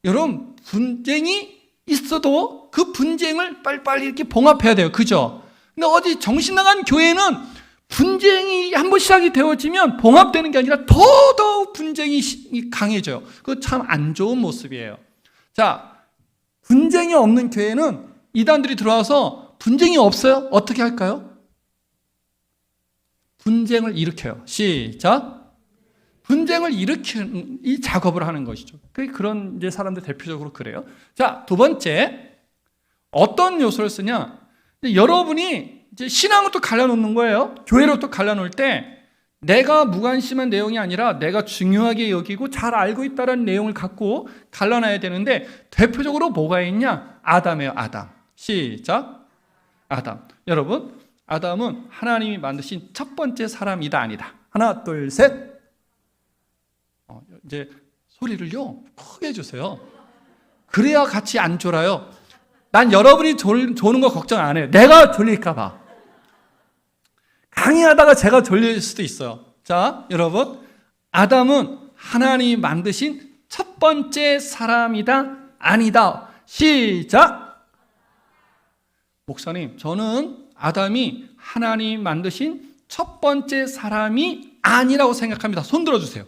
여러분, 분쟁이 있어도 그 분쟁을 빨리빨리 이렇게 봉합해야 돼요. 그죠? 근데 어디 정신 나간 교회는 분쟁이 한번 시작이 되어지면 봉합되는 게 아니라 더더욱 분쟁이 강해져요. 그거 참 안 좋은 모습이에요. 자, 분쟁이 없는 교회는 이단들이 들어와서 분쟁이 없어요? 어떻게 할까요? 분쟁을 일으켜요. 시작. 분쟁을 일으키는 이 작업을 하는 것이죠. 그런 이제 사람들 대표적으로 그래요. 자, 두 번째. 어떤 요소를 쓰냐? 여러분이 이제 신앙을 또 갈라놓는 거예요. 교회로 또 갈라놓을 때 내가 무관심한 내용이 아니라 내가 중요하게 여기고 잘 알고 있다는 내용을 갖고 갈라놔야 되는데 대표적으로 뭐가 있냐? 아담이에요. 아담. 시작. 아담. 여러분, 아담은 하나님이 만드신 첫 번째 사람이다 아니다? 하나, 둘, 셋. 이제 소리를요 크게 해주세요. 그래야 같이 안 졸아요. 난 여러분이 조는 거 걱정 안 해요. 내가 졸릴까 봐. 강의하다가 제가 졸릴 수도 있어요. 자, 여러분, 아담은 하나님이 만드신 첫 번째 사람이다 아니다? 시작. 목사님, 저는 아담이 하나님이 만드신 첫 번째 사람이 아니라고 생각합니다. 손 들어주세요.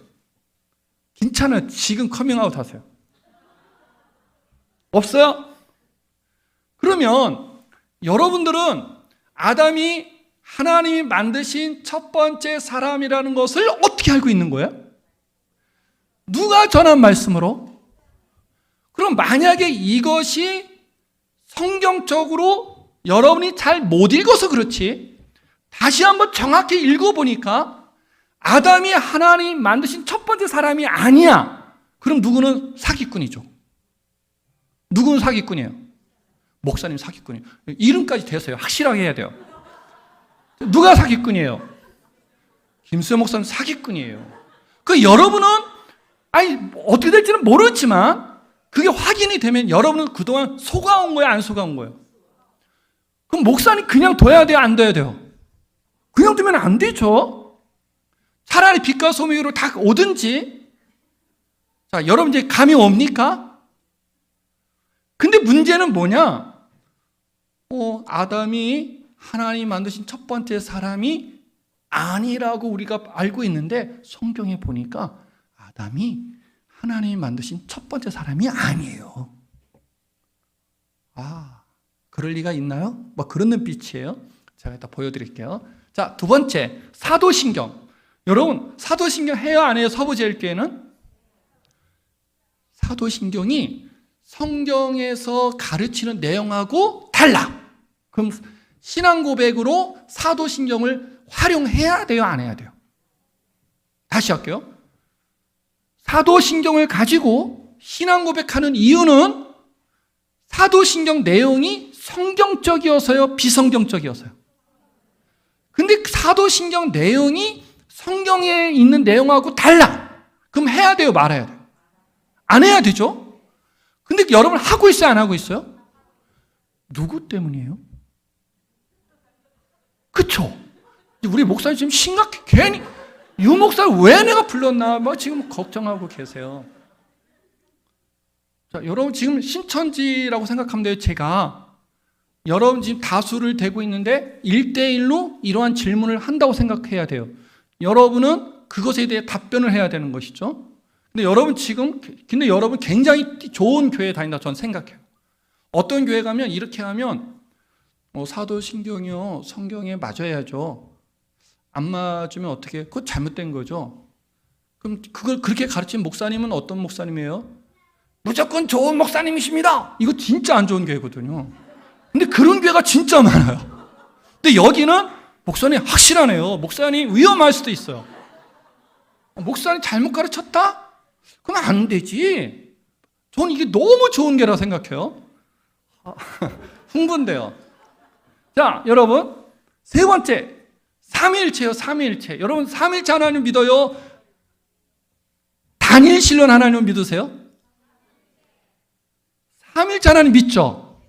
괜찮아요. 지금 커밍아웃 하세요. 없어요? 그러면 여러분들은 아담이 하나님이 만드신 첫 번째 사람이라는 것을 어떻게 알고 있는 거예요? 누가 전한 말씀으로? 그럼 만약에 이것이 성경적으로 여러분이 잘 못 읽어서 그렇지, 다시 한번 정확히 읽어보니까 아담이 하나님이 만드신 첫 번째 사람이 아니야. 그럼 누구는 사기꾼이죠. 누구는 사기꾼이에요? 목사님 사기꾼이에요. 이름까지 대세요. 확실하게 해야 돼요. 누가 사기꾼이에요? 김수현 목사님 사기꾼이에요. 그 여러분은 아니 어떻게 될지는 모르지만 그게 확인이 되면 여러분은 그동안 속아온 거예요, 안 속아온 거예요? 그럼 목사님 그냥 둬야 돼요, 안 둬야 돼요? 그냥 두면 안 되죠. 차라리 빛과 소금 위로 다 오든지. 자, 여러분 이제 감이 옵니까? 근데 문제는 뭐냐? 아담이 하나님이 만드신 첫 번째 사람이 아니라고 우리가 알고 있는데 성경에 보니까 아담이 하나님이 만드신 첫 번째 사람이 아니에요. 아, 그럴 리가 있나요? 뭐 그런 눈빛이에요. 제가 이따 보여드릴게요. 자, 두 번째, 사도신경. 여러분, 사도신경 해요, 안 해요? 서부제일교회는? 사도신경이 성경에서 가르치는 내용하고 달라. 그럼 신앙 고백으로 사도신경을 활용해야 돼요, 안 해야 돼요? 다시 할게요. 사도신경을 가지고 신앙 고백하는 이유는 사도신경 내용이 성경적이어서요, 비성경적이어서요? 근데 사도신경 내용이 성경에 있는 내용하고 달라. 그럼 해야 돼요, 말아야 돼요? 안 해야 되죠? 근데 여러분 하고 있어요, 안 하고 있어요? 누구 때문이에요? 그쵸? 우리 목사님 지금 심각해. 괜히 유 목사를 왜 내가 불렀나 뭐 지금 걱정하고 계세요. 자, 여러분 지금 신천지라고 생각하면 돼요. 제가 여러분 지금 다수를 대고 있는데 1대1로 이러한 질문을 한다고 생각해야 돼요. 여러분은 그것에 대해 답변을 해야 되는 것이죠. 근데 여러분 굉장히 좋은 교회에 다닌다 저는 생각해요. 어떤 교회 가면 이렇게 하면 사도신경이요, 성경에 맞아야죠. 안 맞으면 어떻게? 그거 잘못된 거죠. 그럼 그걸 그렇게 가르친 목사님은 어떤 목사님이에요? 무조건 좋은 목사님이십니다. 이거 진짜 안 좋은 교회거든요. 근데 그런 교회가 진짜 많아요. 근데 여기는 목사님 확실하네요. 목사님 위험할 수도 있어요. 목사님 잘못 가르쳤다? 그럼 안 되지. 저는 이게 너무 좋은 교회라 생각해요. 흥분돼요. 자, 여러분, 세 번째, 삼위일체요. 삼위일체. 여러분, 삼위일체 하나님 믿어요? 단일신론 하나님 믿으세요? 삼위일체 하나님 믿죠?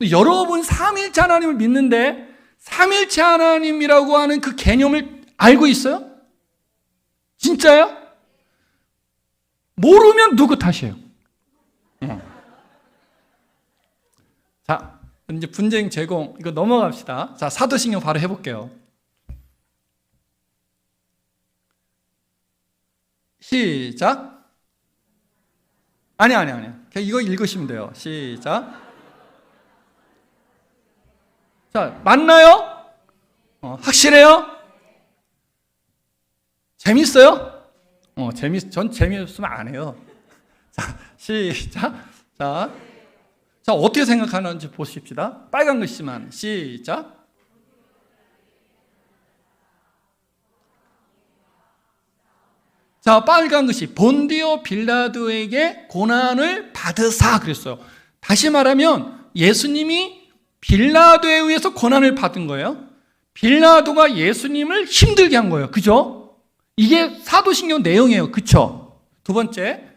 여러분 삼위일체 하나님을 믿는데 삼위일체 하나님이라고 하는 그 개념을 알고 있어요? 진짜요? 모르면 누구 탓이에요? 자, 이제 분쟁 제공 이거 넘어갑시다. 자, 사도신경 바로 해볼게요. 시작. 아니야. 그냥 이거 읽으시면 돼요. 시작. 자, 맞나요? 확실해요? 재밌어요? 전 재미없으면 안 해요. 자, 시작. 자, 어떻게 생각하는지 보십시다. 빨간 글씨만. 시작. 자, 빨간 것이 본디오 빌라도에게 고난을 받으사 그랬어요. 다시 말하면 예수님이 빌라도에 의해서 고난을 받은 거예요. 빌라도가 예수님을 힘들게 한 거예요. 그죠? 이게 사도신경 내용이에요. 그쵸? 두 번째,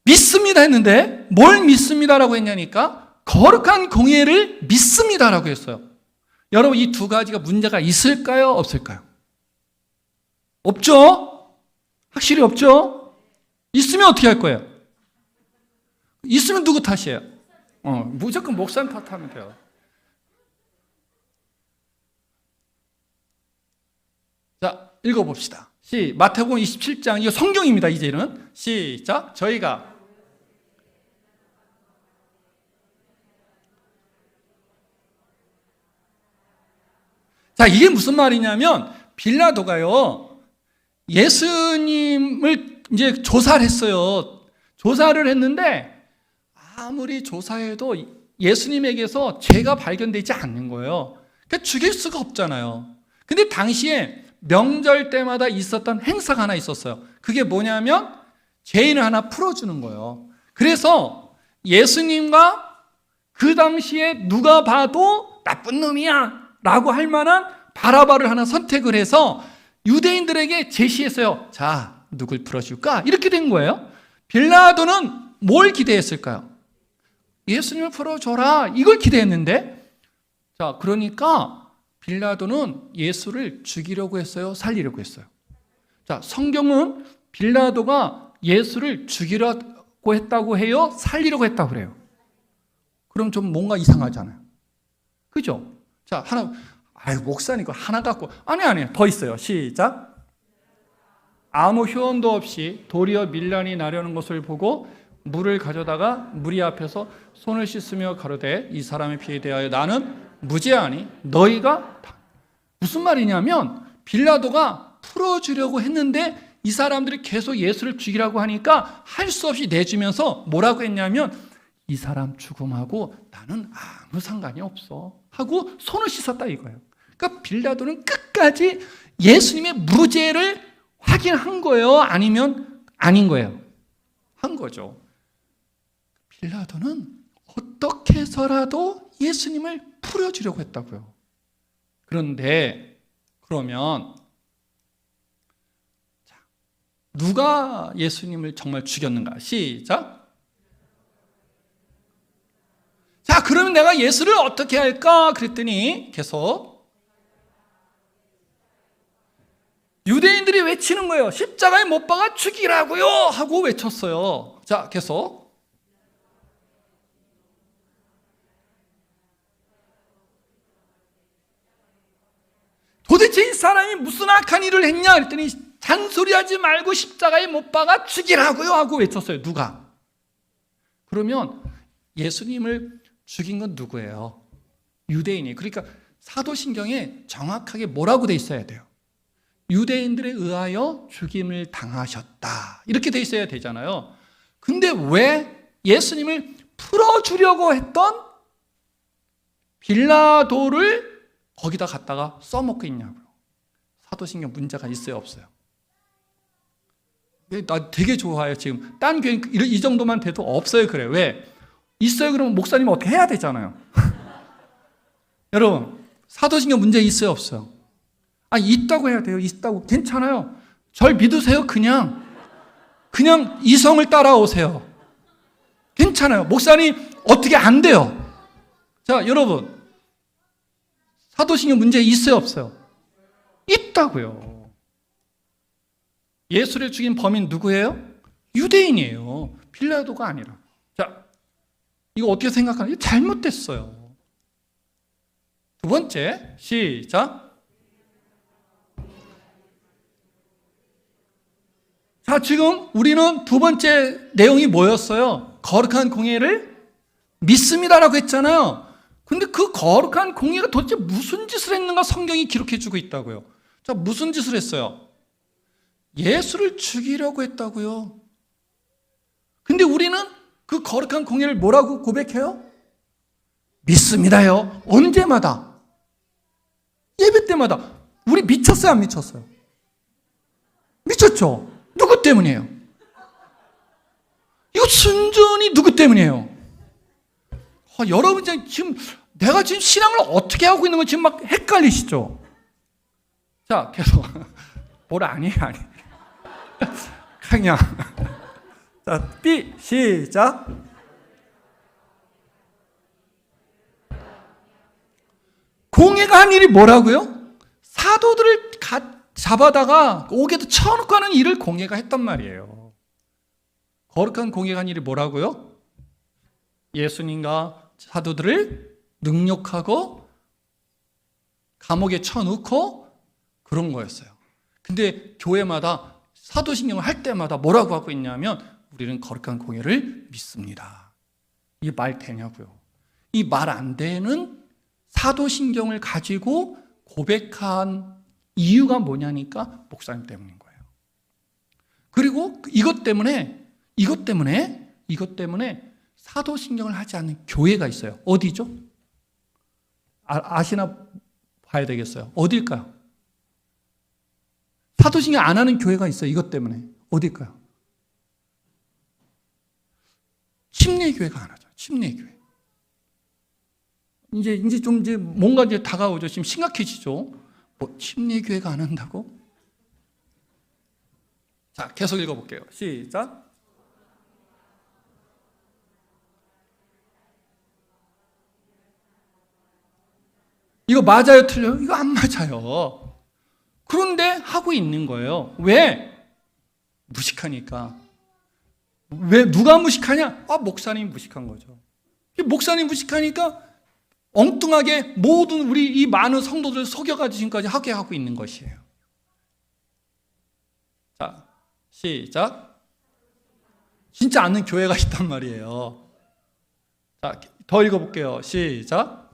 믿습니다 했는데 뭘 믿습니다라고 했냐니까 거룩한 공예를 믿습니다라고 했어요. 여러분, 이 두 가지가 문제가 있을까요? 없을까요? 없죠? 확실히 없죠? 있으면 어떻게 할 거예요? 있으면 누구 탓이에요? 무조건 목사님 탓하면 돼요. 자, 읽어봅시다. 마태복음 27장, 이거 성경입니다, 이제는. 시작. 저희가 자, 이게 무슨 말이냐면 빌라도가요, 예수님을 이제 조사를 했어요. 조사를 했는데 아무리 조사해도 예수님에게서 죄가 발견되지 않는 거예요. 그러니까 죽일 수가 없잖아요. 근데 당시에 명절 때마다 있었던 행사가 하나 있었어요. 그게 뭐냐면 죄인을 하나 풀어주는 거예요. 그래서 예수님과 그 당시에 누가 봐도 나쁜 놈이야 라고 할 만한 바라바를 하나 선택을 해서 유대인들에게 제시했어요. 자, 누굴 풀어줄까? 이렇게 된 거예요. 빌라도는 뭘 기대했을까요? 예수님을 풀어줘라, 이걸 기대했는데, 자, 그러니까 빌라도는 예수를 죽이려고 했어요? 살리려고 했어요? 자, 성경은 빌라도가 예수를 죽이려고 했다고 해요? 살리려고 했다고 그래요? 그럼 좀 뭔가 이상하잖아요. 그죠? 자, 목사님 이거 하나 갖고, 아니, 더 있어요. 시작. 아무 효험도 없이 도리어 밀란이 나려는 것을 보고 물을 가져다가 무리 앞에서 손을 씻으며 가로되 이 사람의 피에 대하여 나는 무죄하니 너희가 무슨 말이냐면 빌라도가 풀어주려고 했는데 이 사람들이 계속 예수를 죽이라고 하니까 할 수 없이 내주면서 뭐라고 했냐면 이 사람 죽음하고 나는 아무 상관이 없어 하고 손을 씻었다 이거예요. 그러니까 빌라도는 끝까지 예수님의 무죄를 확인한 거예요? 아니면 아닌 거예요? 한 거죠. 빌라도는 어떻게 해서라도 예수님을 풀어주려고 했다고요. 그런데 그러면 누가 예수님을 정말 죽였는가? 시작. 자, 그러면 내가 예수를 어떻게 할까? 그랬더니 계속 유대인들이 외치는 거예요. 십자가에 못 박아 죽이라고요 하고 외쳤어요. 자, 계속 도대체 이 사람이 무슨 악한 일을 했냐 그랬더니 잔소리하지 말고 십자가에 못 박아 죽이라고요 하고 외쳤어요. 누가? 그러면 예수님을 죽인 건 누구예요? 유대인이. 그러니까 사도신경에 정확하게 뭐라고 돼 있어야 돼요? 유대인들에 의하여 죽임을 당하셨다 이렇게 돼 있어야 되잖아요. 근데 왜 예수님을 풀어주려고 했던 빌라도를 거기다 갖다가 써먹고 있냐고요. 사도신경 문제가 있어요, 없어요? 나 되게 좋아해요. 지금 딴 교회 이 정도만 돼도 없어요. 그래. 왜? 있어요. 그러면 목사님 어떻게 해야 되잖아요. 여러분, 사도신경 문제 있어요, 없어요? 있다고 해야 돼요. 있다고. 괜찮아요. 절 믿으세요. 그냥 이성을 따라오세요. 괜찮아요. 목사님 어떻게 안 돼요. 자, 여러분, 사도신경 문제 있어요, 없어요? 있다고요. 예수를 죽인 범인 누구예요? 유대인이에요. 빌라도가 아니라. 자, 이거 어떻게 생각하나요? 이거 잘못됐어요. 두 번째, 시작. 자, 지금 우리는 두 번째 내용이 뭐였어요? 거룩한 공예를 믿습니다라고 했잖아요. 근데 그 거룩한 공예가 도대체 무슨 짓을 했는가 성경이 기록해 주고 있다고요. 자, 무슨 짓을 했어요? 예수를 죽이려고 했다고요. 근데 우리는 그 거룩한 공예를 뭐라고 고백해요? 믿습니다요. 언제마다? 예배 때마다. 우리 미쳤어요, 안 미쳤어요? 미쳤죠? 누구 때문이에요? 이거 순전히 누구 때문이에요? 여러분 지금 내가 지금 신앙을 어떻게 하고 있는 건지 지금 막 헷갈리시죠? 자, 계속 뭘 아니에요. 그냥 자, B 시작. 공예가 한 일이 뭐라고요? 사도들을 잡아다가 옥에도 쳐놓고 하는 일을 공예가 했단 말이에요. 거룩한 공예가 한 일이 뭐라고요? 예수님과 사도들을 능욕하고 감옥에 쳐놓고 그런 거였어요. 근데 교회마다 사도신경을 할 때마다 뭐라고 하고 있냐면 우리는 거룩한 공예를 믿습니다. 이 말 되냐고요? 이 말 안 되는 사도신경을 가지고 고백한 이유가 뭐냐니까 목사님 때문인 거예요. 그리고 이것 때문에 사도신경을 하지 않는 교회가 있어요. 어디죠? 아시나 봐야 되겠어요. 어딜까요? 사도신경 안 하는 교회가 있어요. 이것 때문에. 어딜까요? 침례교회가 안 하죠. 침례교회. 이제 뭔가 다가오죠. 지금 심각해지죠. 뭐 침례교회가 안 한다고? 자, 계속 읽어볼게요. 시작. 이거 맞아요, 틀려요? 이거 안 맞아요. 그런데 하고 있는 거예요. 왜? 무식하니까. 왜 누가 무식하냐? 목사님이 무식한 거죠. 목사님이 무식하니까 엉뚱하게 모든 우리 이 많은 성도들을 속여가지고 지금까지 하게 하고 있는 것이에요. 자, 시작. 진짜 않는 교회가 있단 말이에요. 자, 더 읽어볼게요. 시작.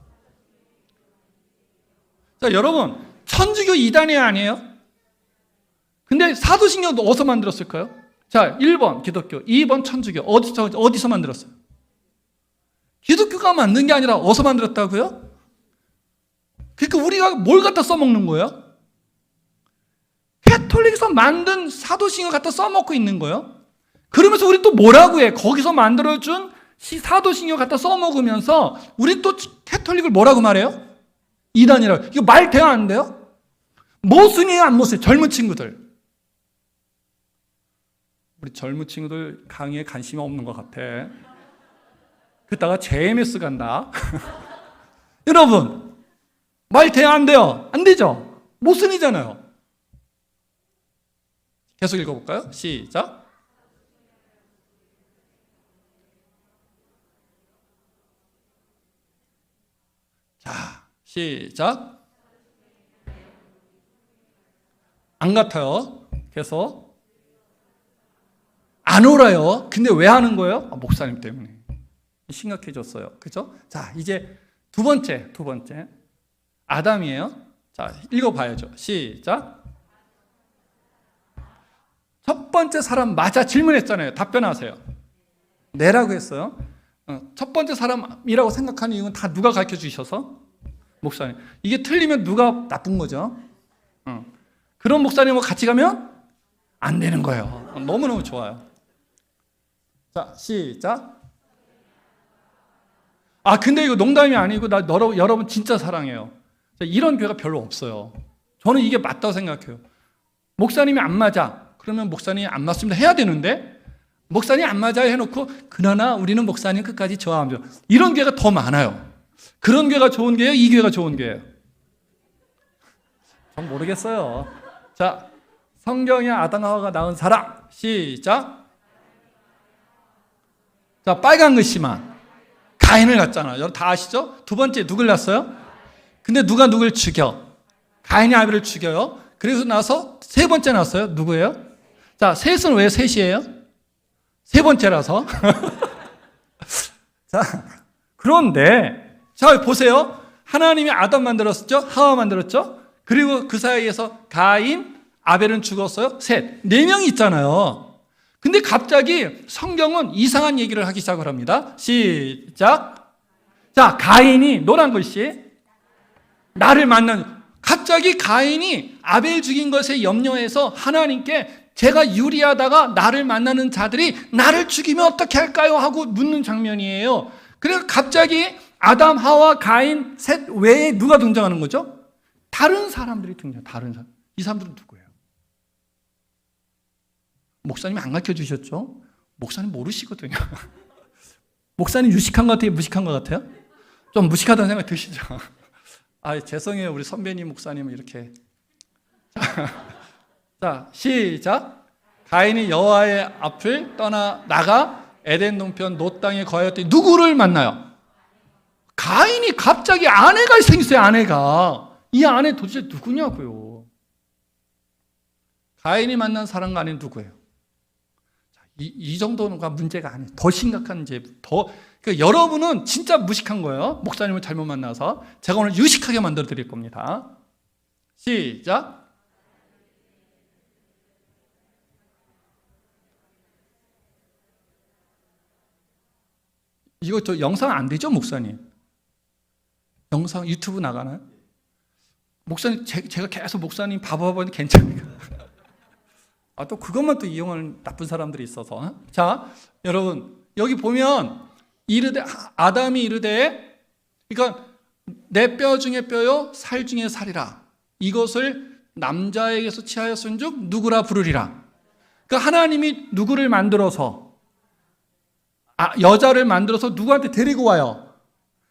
자, 여러분, 천주교 이단이 아니에요? 근데 사도신경도 어디서 만들었을까요? 자, 1번 기독교, 2번 천주교. 어디서 만들었어요? 기독교가 만든 게 아니라 어디서 만들었다고요? 그러니까 우리가 뭘 갖다 써먹는 거예요? 캐톨릭에서 만든 사도신경을 갖다 써먹고 있는 거예요. 그러면서 우리 또 뭐라고 해? 거기서 만들어준 사도신경을 갖다 써먹으면서 우리 또 캐톨릭을 뭐라고 말해요? 이단이라고. 이거 말 돼요, 안 돼요? 모순이에요, 안 모순이에요? 젊은 친구들. 우리 젊은 친구들 강의에 관심이 없는 것 같아. 그러다가 JMS 간다. 여러분, 말 돼요, 안 돼요? 안 되죠? 모순이잖아요. 계속 읽어볼까요? 시작. 자, 시작. 안 같아요. 계속. 안 울어요. 근데 왜 하는 거예요? 목사님 때문에. 심각해졌어요. 그죠? 자, 이제 두 번째. 아담이에요. 자, 읽어봐야죠. 시작. 첫 번째 사람 맞아 질문했잖아요. 답변하세요. 네라고 했어요. 첫 번째 사람이라고 생각하는 이유는 다 누가 가르쳐 주셔서? 목사님. 이게 틀리면 누가 나쁜 거죠? 그런 목사님하고 같이 가면 안 되는 거예요. 너무너무 좋아요. 자, 시작. 근데 이거 농담이 아니고 나 여러분 진짜 사랑해요. 이런 교회가 별로 없어요. 저는 이게 맞다고 생각해요. 목사님이 안 맞아. 그러면 목사님이 안 맞습니다 해야 되는데 목사님이 안 맞아요 해놓고 그러나 우리는 목사님 끝까지 좋아하죠. 이런 교회가 더 많아요. 그런 교회가 좋은 교회예요? 이 교회가 좋은 교회예요? 전 모르겠어요. 자, 성경에 아담과 하와가 낳은 사람. 시작. 자, 빨간 글씨만. 가인을 낳았잖아요. 여러분 다 아시죠? 두 번째 누굴 낳았어요? 근데 누가 누굴 죽여? 가인이 아벨을 죽여요. 그래서 나서 세 번째 낳았어요. 누구예요? 자, 셋은 왜 셋이에요? 세 번째라서. 자, 그런데 자, 보세요. 하나님이 아담 만들었죠? 하와 만들었죠? 그리고 그 사이에서 가인, 아벨은 죽었어요. 셋. 4명이 있잖아요. 근데 갑자기 성경은 이상한 얘기를 하기 시작을 합니다. 시작. 자, 가인이 노란 글씨. 나를 만난. 갑자기 가인이 아벨 죽인 것에 염려해서 하나님께 제가 유리하다가 나를 만나는 자들이 나를 죽이면 어떻게 할까요? 하고 묻는 장면이에요. 그래서 갑자기 아담, 하와, 가인, 셋 외에 누가 등장하는 거죠? 다른 사람들이 등장해요. 다른 사람. 이 사람들은 누구예요? 목사님이 안 가르쳐 주셨죠? 목사님 모르시거든요. 목사님 유식한 것 같아요? 무식한 것 같아요? 좀 무식하다는 생각 드시죠? 아, 죄송해요. 우리 선배님 목사님은 이렇게. 자, 시작. 가인이 여호와의 앞을 떠나 나가 에덴 동편 노 땅에 거하였더니 누구를 만나요? 가인이 갑자기 아내가 생겼어요. 아내가. 이 아내 도대체 누구냐고요. 가인이 만난 사람과 아내는 누구예요? 이 정도가 문제가 아니에요. 더 심각한 이제 그러니까 여러분은 진짜 무식한 거예요. 목사님을 잘못 만나서. 제가 오늘 유식하게 만들어 드릴 겁니다. 시작. 이거 저 영상 안 되죠, 목사님? 영상 유튜브 나가나요? 목사님, 제가 계속 목사님 바보하면 괜찮아요. 아, 또 그것만 또 이용하는 나쁜 사람들이 있어서. 자, 여러분, 여기 보면 아담이 이르되, 그러니까 내 뼈 중에 뼈요, 살 중에 살이라. 이것을 남자에게서 취하였은즉 누구라 부르리라. 그러니까 하나님이 누구를 만들어서, 여자를 만들어서 누구한테 데리고 와요.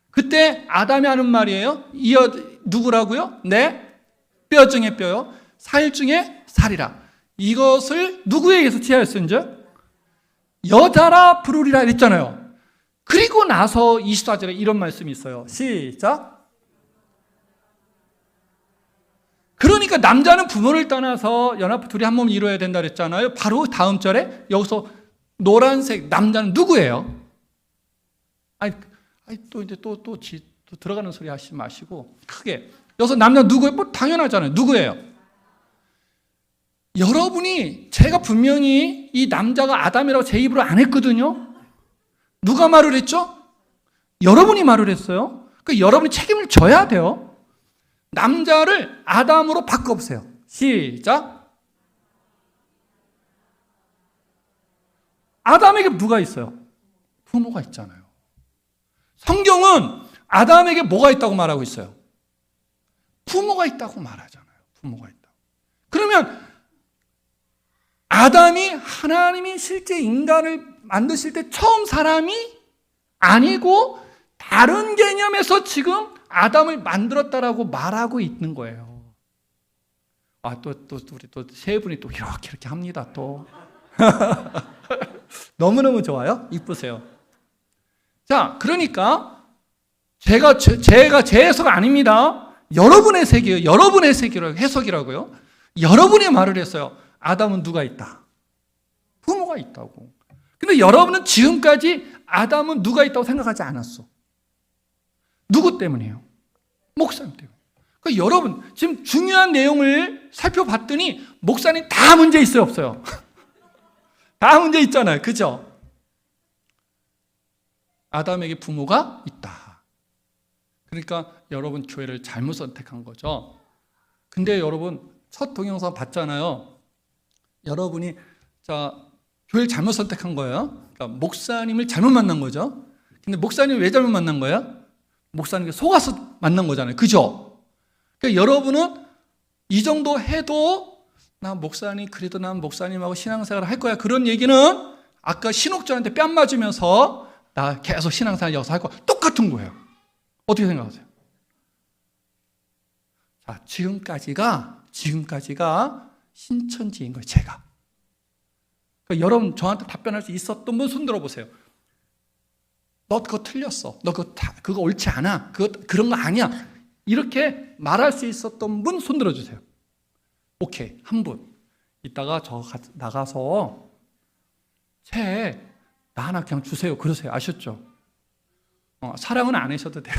그때 아담이 하는 말이에요. 누구라고요? 내 뼈 중에 뼈요, 살 중에 살이라. 이것을 누구에게서 취하였은즉 여자라 부르리라 했잖아요. 그리고 나서 24절에 이런 말씀이 있어요. 시작. 그러니까 남자는 부모를 떠나서 연합 둘이 한 몸을 이루어야 된다 그랬잖아요. 바로 다음 절에 여기서 노란색 남자는 누구예요? 또 이제 또 들어가는 소리 하시지 마시고 크게. 여기서 남자 누구예요? 뭐 당연하잖아요. 누구예요? 여러분이, 제가 분명히 이 남자가 아담이라고 제 입으로 안 했거든요. 누가 말을 했죠? 여러분이 말을 했어요. 그러니까 여러분이 책임을 져야 돼요. 남자를 아담으로 바꿔보세요. 시작. 아담에게 누가 있어요? 부모가 있잖아요. 성경은 아담에게 뭐가 있다고 말하고 있어요? 부모가 있다고 말하잖아요. 부모가 있다고. 그러면 아담이 하나님이 실제 인간을 만드실 때 처음 사람이 아니고 다른 개념에서 지금 아담을 만들었다라고 말하고 있는 거예요. 우리 또 세 분이 또 이렇게 합니다. 또 너무너무 좋아요. 이쁘세요. 자, 그러니까 제가 제 해석 아닙니다. 여러분의 세계예요. 여러분의 세계라고 해석이라고요. 여러분이 말을 했어요. 아담은 누가 있다? 부모가 있다고. 근데 여러분은 지금까지 아담은 누가 있다고 생각하지 않았어. 누구 때문이에요? 목사님 때문에. 그러니까 여러분, 지금 중요한 내용을 살펴봤더니 목사님 다 문제 있어요, 없어요? 다 문제 있잖아요. 그죠? 아담에게 부모가 있다. 그러니까 여러분 교회를 잘못 선택한 거죠. 근데 여러분 첫 동영상 봤잖아요. 여러분이 교회를 잘못 선택한 거예요. 그러니까 목사님을 잘못 만난 거죠. 근데 목사님을 왜 잘못 만난 거예요? 목사님께 속아서 만난 거잖아요. 그죠? 그러니까 여러분은 이 정도 해도 그래도 난 목사님하고 신앙생활을 할 거야. 그런 얘기는 아까 신옥전한테 뺨 맞으면서 나 계속 신앙생활 여기서 할 거야. 똑같은 거예요. 어떻게 생각하세요? 자, 지금까지가 신천지인 거예요, 제가. 그러니까 여러분 저한테 답변할 수 있었던 분 손 들어보세요. 너 그거 틀렸어. 너 그거 옳지 않아. 그런 거 아니야. 이렇게 말할 수 있었던 분 손 들어주세요. 오케이, 한 분. 이따가 저 나가서 나 하나 그냥 주세요. 그러세요. 아셨죠? 사랑은 안 하셔도 돼요.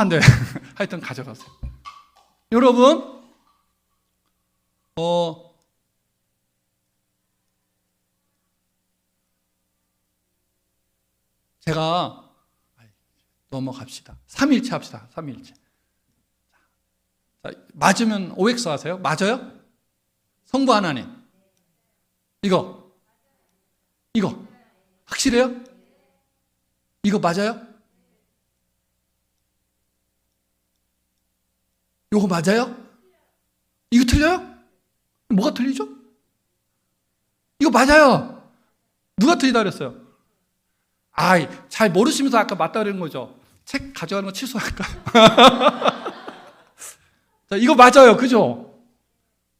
네. 하여튼 가져가세요. 여러분, 제가 넘어갑시다. 3일째 합시다. 3일째. 맞으면 OX 하세요? 맞아요? 성부 하나님. 이거 확실해요? 이거 맞아요? 요거 맞아요? 이거 틀려요? 뭐가 틀리죠? 이거 맞아요. 누가 틀리다 그랬어요? 잘 모르시면서 아까 맞다 그런 거죠. 책 가져가는 거 취소할까요? 자, 이거 맞아요. 그죠?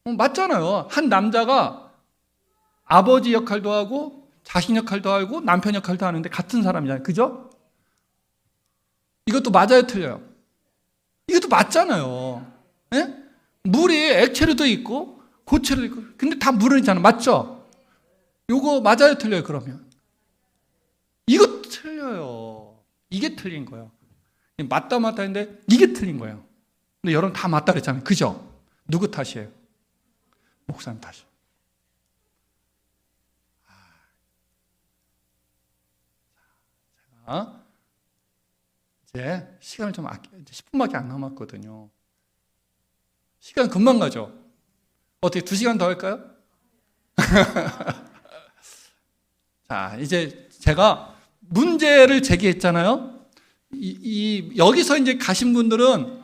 맞잖아요. 한 남자가 아버지 역할도 하고 자신 역할도 하고 남편 역할도 하는데 같은 사람이잖아요. 그죠? 이것도 맞아요, 틀려요? 이것도 맞잖아요. 예? 물이 액체로도 있고 고체로도 있고 근데 다 물은 있잖아. 맞죠? 요거 맞아요, 틀려요? 그러면 이거 틀려요. 이게 틀린 거예요. 맞다 했는데 이게 틀린 거예요. 근데 여러분 다 맞다 그랬잖아요. 그죠? 누구 탓이에요? 목사님 탓이에요. 자, 이제 시간을 좀 이제 10분밖에 안 남았거든요. 시간 금방 가죠? 어떻게 2시간 더 할까요? 자, 이제 제가 문제를 제기했잖아요. 여기서 이제 가신 분들은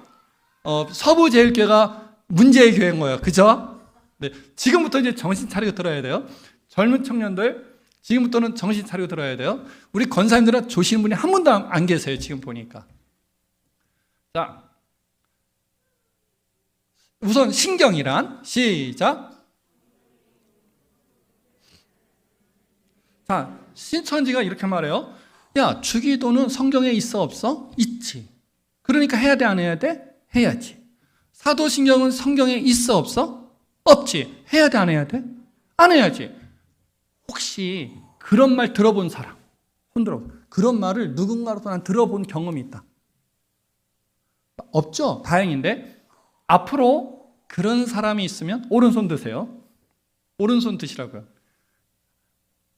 서부제일교회가 문제의 교회인 거예요. 그죠? 네, 지금부터 이제 정신 차리고 들어야 돼요. 젊은 청년들, 지금부터는 정신 차리고 들어야 돼요. 우리 권사님들은 조시는 분이 한 분도 안 계세요. 지금 보니까. 자, 우선 신경이란 시작. 자, 신천지가 이렇게 말해요. 야, 주기도는 성경에 있어 없어? 있지. 그러니까 해야 돼 안 해야 돼? 해야지. 사도신경은 성경에 있어 없어? 없지. 해야 돼 안 해야 돼? 안 해야지. 혹시 그런 말 들어본 사람? 손들어. 그런 말을 누군가로부터 난 들어본 경험이 있다. 없죠? 다행인데 앞으로 그런 사람이 있으면 오른손 드세요. 오른손 드시라고요.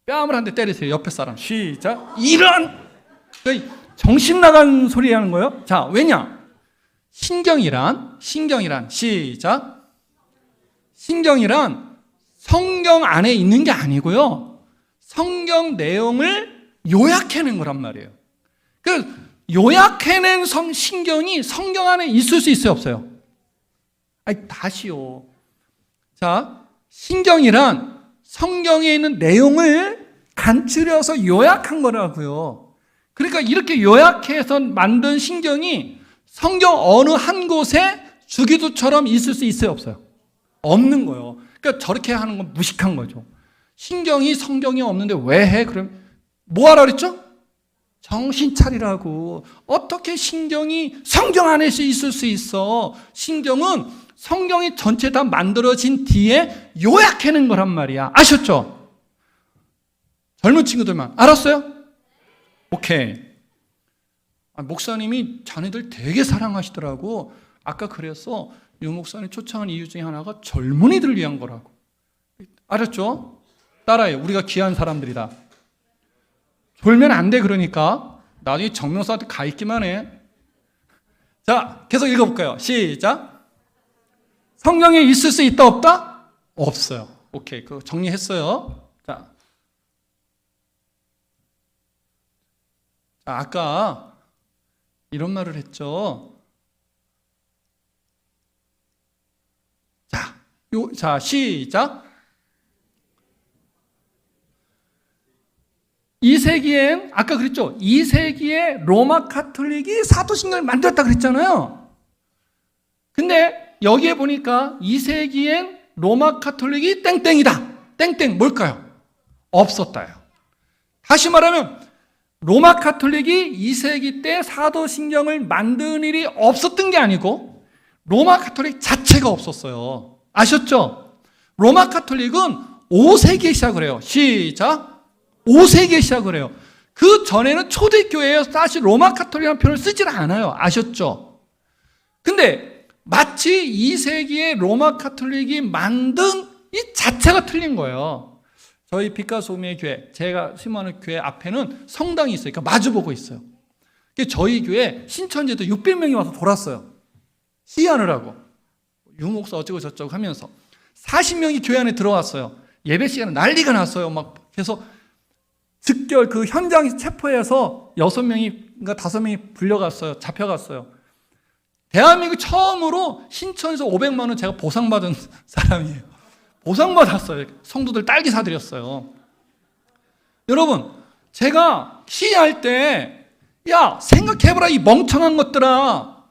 뺨을 한 대 때리세요. 옆에 사람. 시작. 이런 정신 나간 소리 하는 거예요. 자, 왜냐? 신경이란 시작. 신경이란 성경 안에 있는 게 아니고요. 성경 내용을 요약해낸 거란 말이에요. 그 요약해낸 신경이 성경 안에 있을 수 있어요, 없어요? 다시요. 자, 신경이란 성경에 있는 내용을 간추려서 요약한 거라고요. 그러니까 이렇게 요약해서 만든 신경이 성경 어느 한 곳에 주기도처럼 있을 수 있어요, 없어요? 없는 거예요. 그러니까 저렇게 하는 건 무식한 거죠. 신경이 성경에 없는데 왜 해? 그럼 뭐 하라 그랬죠? 정신 차리라고. 어떻게 신경이 성경 안에서 있을 수 있어? 신경은 성경이 전체 다 만들어진 뒤에 요약해낸 거란 말이야. 아셨죠? 젊은 친구들만 알았어요? 오케이. 목사님이 자네들 되게 사랑하시더라고. 아까 그래서 유 목사님 초청한 이유 중에 하나가 젊은이들을 위한 거라고. 알았죠? 따라해요. 우리가 귀한 사람들이다. 졸면 안 돼. 그러니까 나중에 정명사한테 가 있기만 해. 자, 계속 읽어볼까요? 시작. 성경에 있을 수 있다 없다? 없어요. 오케이, 그거 정리했어요. 자, 아까 이런 말을 했죠. 자, 시작. 2세기엔 아까 그랬죠. 2세기에 로마 카톨릭이 사도신경을 만들었다 그랬잖아요. 근데 여기에 보니까 2세기엔 로마 카톨릭이 땡땡이다. 땡땡 뭘까요? 없었다요. 다시 말하면 로마 카톨릭이 2세기 때 사도신경을 만드는 일이 없었던 게 아니고 로마 카톨릭 자체가 없었어요. 아셨죠? 로마 카톨릭은 5세기에 시작을 해요. 시작. 5세기에 시작을 해요. 그 전에는 초대교회에서 사실 로마 카톨릭이라는 표현을 쓰질 않아요. 아셨죠? 근데 마치 2세기에 로마 카톨릭이 만든 이 자체가 틀린 거예요. 저희 빛과 소금의 교회, 제가 심어하는 교회 앞에는 성당이 있어요. 그러니까 마주보고 있어요. 저희 교회 신천지에도 600명이 와서 돌았어요. 시위하느라고. 유목사 어쩌고 저쩌고 하면서. 40명이 교회 안에 들어왔어요. 예배 시간에 난리가 났어요. 막 그래서 즉결 그 현장 체포해서 6명인가 5명이 불려갔어요. 잡혀갔어요. 대한민국 처음으로 신천에서 500만 원 제가 보상받은 사람이에요. 보상받았어요. 성도들 딸기 사드렸어요. 여러분, 제가 시위할 때, 야, 생각해봐라, 이 멍청한 것들아.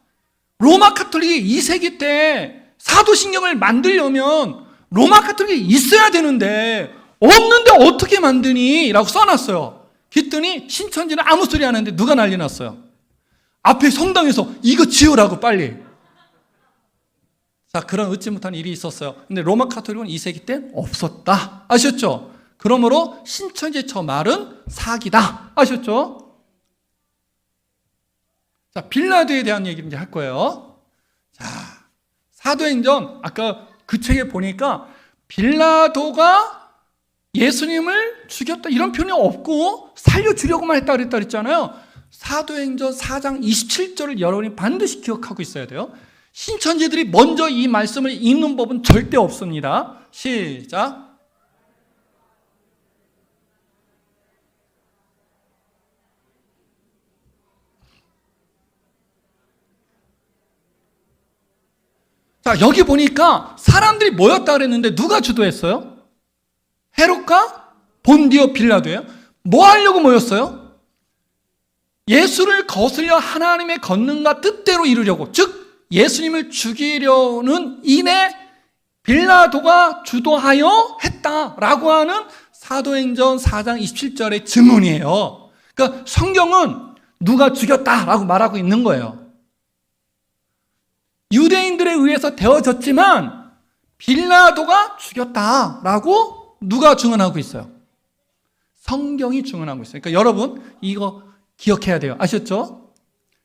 로마 카톨릭이 2세기 때 사도신경을 만들려면 로마 카톨릭이 있어야 되는데 없는데 어떻게 만드니? 라고 써놨어요. 그랬더니 신천지는 아무 소리 안 하는데 누가 난리 났어요. 앞에 성당에서 이거 지으라고 빨리. 자, 그런 얻지 못한 일이 있었어요. 근데 로마 카톨릭은 2세기 때 없었다. 아셨죠? 그러므로 신천지의 저 말은 사기다. 아셨죠? 자, 빌라도에 대한 얘기를 이제 할 거예요. 자, 사도행전, 아까 그 책에 보니까 빌라도가 예수님을 죽였다 이런 표현이 없고 살려주려고만 했다 그랬잖아요. 사도행전 4장 27절을 여러분이 반드시 기억하고 있어야 돼요. 신천지들이 먼저 이 말씀을 읽는 법은 절대 없습니다. 시작. 자, 여기 보니까 사람들이 모였다 그랬는데 누가 주도했어요? 헤롯과 본디오 빌라도예요. 뭐 하려고 모였어요? 예수를 거슬려 하나님의 권능과 뜻대로 이루려고, 즉 예수님을 죽이려는 인에 빌라도가 주도하여 했다라고 하는 사도행전 4장 27절의 증언이에요. 그러니까 성경은 누가 죽였다라고 말하고 있는 거예요. 유대인들에 의해서 되어졌지만 빌라도가 죽였다라고 누가 증언하고 있어요? 성경이 증언하고 있어요. 그러니까 여러분 이거 기억해야 돼요. 아셨죠?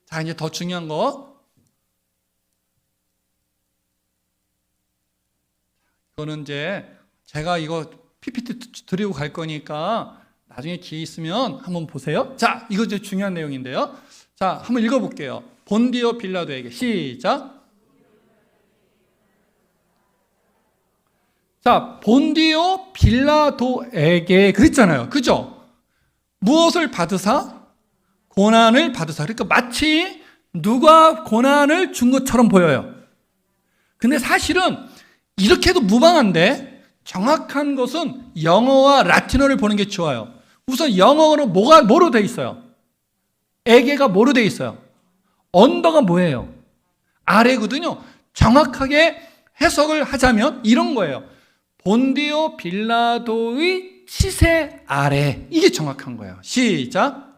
자, 이제 더 중요한 거. 이거는 이제 제가 이거 PPT 드리고 갈 거니까 나중에 기회 있으면 한번 보세요. 자, 이거 이제 중요한 내용인데요. 자, 한번 읽어볼게요. 본디오 빌라도에게 시작. 자, 본디오 빌라도에게 그랬잖아요. 그죠? 무엇을 받으사? 고난을 받으사. 그러니까 마치 누가 고난을 준 것처럼 보여요. 근데 사실은 이렇게 해도 무방한데 정확한 것은 영어와 라틴어를 보는 게 좋아요. 우선 영어로 뭐로 돼 있어요? 에게가 뭐로 돼 있어요? 언더가 뭐예요? 아래거든요. 정확하게 해석을 하자면 이런 거예요. 본디오 빌라도의 치세 아래. 이게 정확한 거예요. 시작.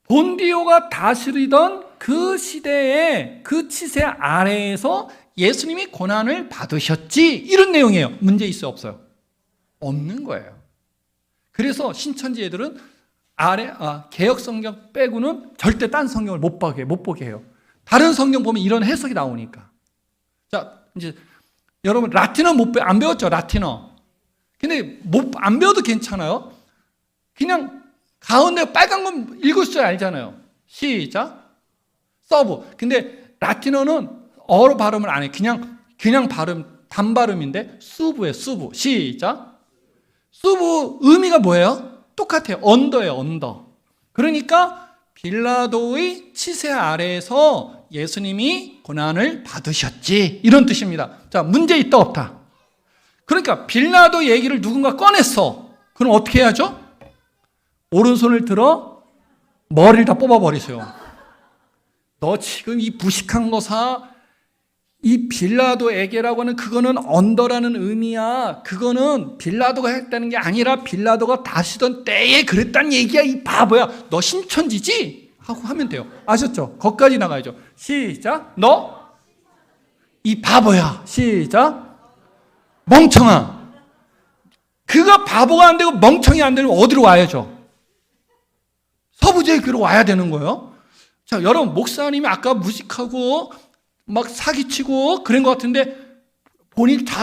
본디오가 다스리던 그 시대에 그 치세 아래에서 예수님이 고난을 받으셨지. 이런 내용이에요. 문제 있어요? 없어요? 없는 거예요. 그래서 신천지 애들은 개역 성경 빼고는 절대 딴 성경을 못 보게 해요. 다른 성경 보면 이런 해석이 나오니까. 자, 이제 여러분 라틴어 안 배웠죠? 라틴어. 근데 안 배워도 괜찮아요. 그냥 가운데 빨간 건 읽을 줄 알잖아요. 시작. 서브. 근데 라틴어는 어로 발음을 안 해. 그냥 발음, 단발음인데 수부예요. 수부. 시작. 수부 의미가 뭐예요? 똑같아요. 언더예요. 언더. 그러니까 빌라도의 치세 아래에서 예수님이 고난을 받으셨지. 이런 뜻입니다. 자, 문제 있다 없다? 그러니까 빌라도 얘기를 누군가 꺼냈어. 그럼 어떻게 해야죠? 오른손을 들어 머리를 다 뽑아버리세요. 너 지금 이 부식한 거사, 이 빌라도에게라고 하는 그거는 언더라는 의미야. 그거는 빌라도가 했다는 게 아니라 빌라도가 다시던 때에 그랬다는 얘기야. 이 바보야. 너 신천지지? 하고 하면 돼요. 아셨죠? 거기까지 나가야죠. 시작. 너 이 바보야. 시작. 멍청아. 그가 바보가 안 되고 멍청이 안 되면 어디로 와야죠? 서부제교로 와야 되는 거예요. 자, 여러분 목사님이 아까 무식하고 막 사기치고 그런 것 같은데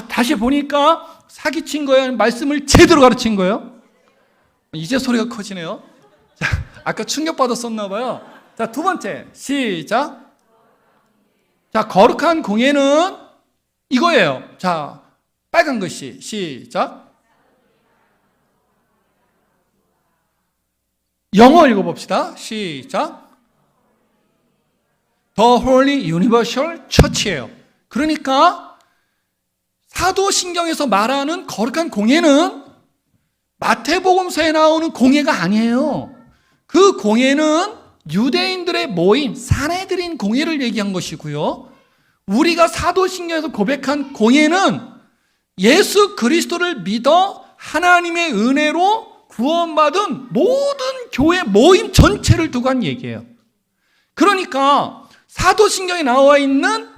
다시 보니까 사기친 거예요? 말씀을 제대로 가르친 거예요? 이제 소리가 커지네요. 자, 아까 충격받았었나 봐요. 자, 두 번째 시작. 자, 거룩한 공예는 이거예요. 자, 빨간 글씨 시작. 영어 읽어봅시다. 시작. The Holy Universal Church예요. 그러니까 사도신경에서 말하는 거룩한 공예는 마태복음서에 나오는 공예가 아니에요. 그 공예는 유대인들의 모임, 사내들인 공예를 얘기한 것이고요. 우리가 사도신경에서 고백한 공예는 예수 그리스도를 믿어 하나님의 은혜로 구원받은 모든 교회 모임 전체를 두고 한 얘기예요. 그러니까 사도신경에 나와 있는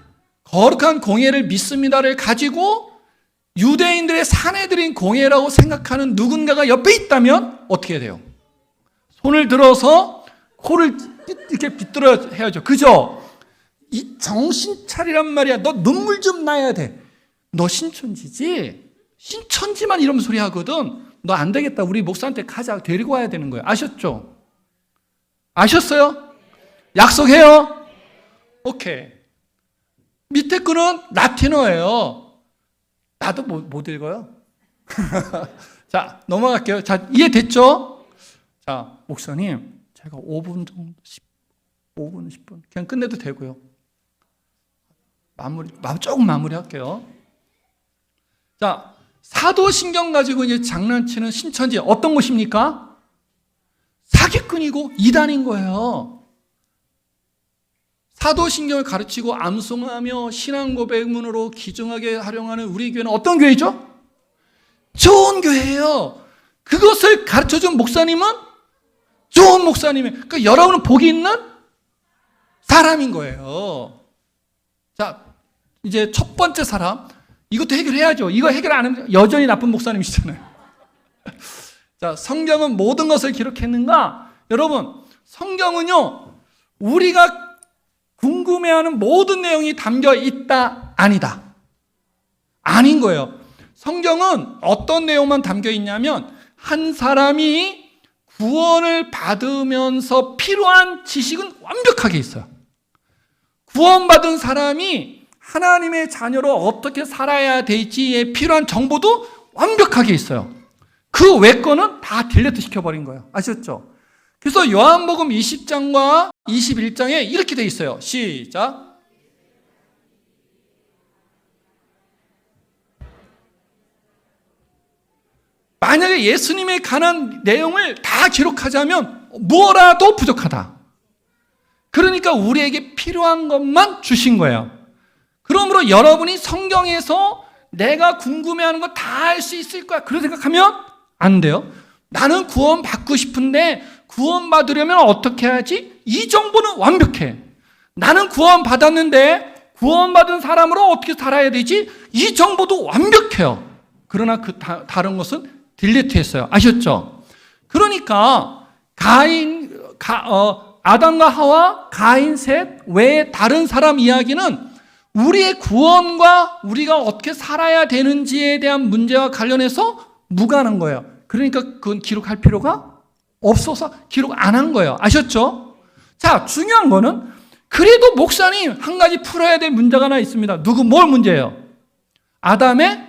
거룩한 공예를 믿습니다를 가지고 유대인들의 사내들인 공예라고 생각하는 누군가가 옆에 있다면 어떻게 돼요? 손을 들어서 코를 이렇게 비뚤어 해야죠. 그죠? 이 정신 차리란 말이야. 너 눈물 좀 나야 돼. 너 신천지지? 신천지만 이러면 소리 하거든. 너 안 되겠다. 우리 목사한테 가자. 데리고 와야 되는 거예요. 아셨죠? 아셨어요? 약속해요? 오케이. 밑에 거는 라틴어예요. 나도 못 읽어요. 자, 넘어갈게요. 자, 이해됐죠? 자, 목사님, 제가 5분 정도, 5분, 10분. 그냥 끝내도 되고요. 조금 마무리할게요. 자, 사도신경 가지고 이제 장난치는 신천지 어떤 것입니까? 사기꾼이고 이단인 거예요. 사도신경을 가르치고 암송하며 신앙 고백문으로 기증하게 활용하는 우리 교회는 어떤 교회죠? 좋은 교회예요. 그것을 가르쳐준 목사님은 좋은 목사님이에요. 그러니까 여러분은 복이 있는 사람인 거예요. 자, 이제 첫 번째 사람. 이것도 해결해야죠. 이거 해결 안 하면 여전히 나쁜 목사님이시잖아요. 자, 성경은 모든 것을 기록했는가? 여러분, 성경은요, 우리가 궁금해하는 모든 내용이 담겨 있다, 아니다. 아닌 거예요. 성경은 어떤 내용만 담겨 있냐면, 한 사람이 구원을 받으면서 필요한 지식은 완벽하게 있어요. 구원받은 사람이 하나님의 자녀로 어떻게 살아야 될지에 필요한 정보도 완벽하게 있어요. 그 외 거는 다 딜레트 시켜버린 거예요. 아셨죠? 그래서 요한복음 20장과 21장에 이렇게 돼 있어요. 시작. 만약에 예수님에 관한 내용을 다 기록하자면 뭐라도 부족하다. 그러니까 우리에게 필요한 것만 주신 거예요. 그러므로 여러분이 성경에서 내가 궁금해하는 거 다 알 수 있을 거야. 그런 생각하면 안 돼요. 나는 구원 받고 싶은데 구원 받으려면 어떻게 해야지? 이 정보는 완벽해. 나는 구원 받았는데 구원 받은 사람으로 어떻게 살아야 되지? 이 정보도 완벽해요. 그러나 그 다른 것은 딜리트했어요. 아셨죠? 그러니까 아담과 하와, 가인, 셋 외에 다른 사람 이야기는 우리의 구원과 우리가 어떻게 살아야 되는지에 대한 문제와 관련해서 무관한 거예요. 그러니까 그건 기록할 필요가 없어서 기록 안 한 거예요. 아셨죠? 자, 중요한 거는 그래도 목사님 한 가지 풀어야 될 문제가 하나 있습니다. 뭘 문제예요? 아담의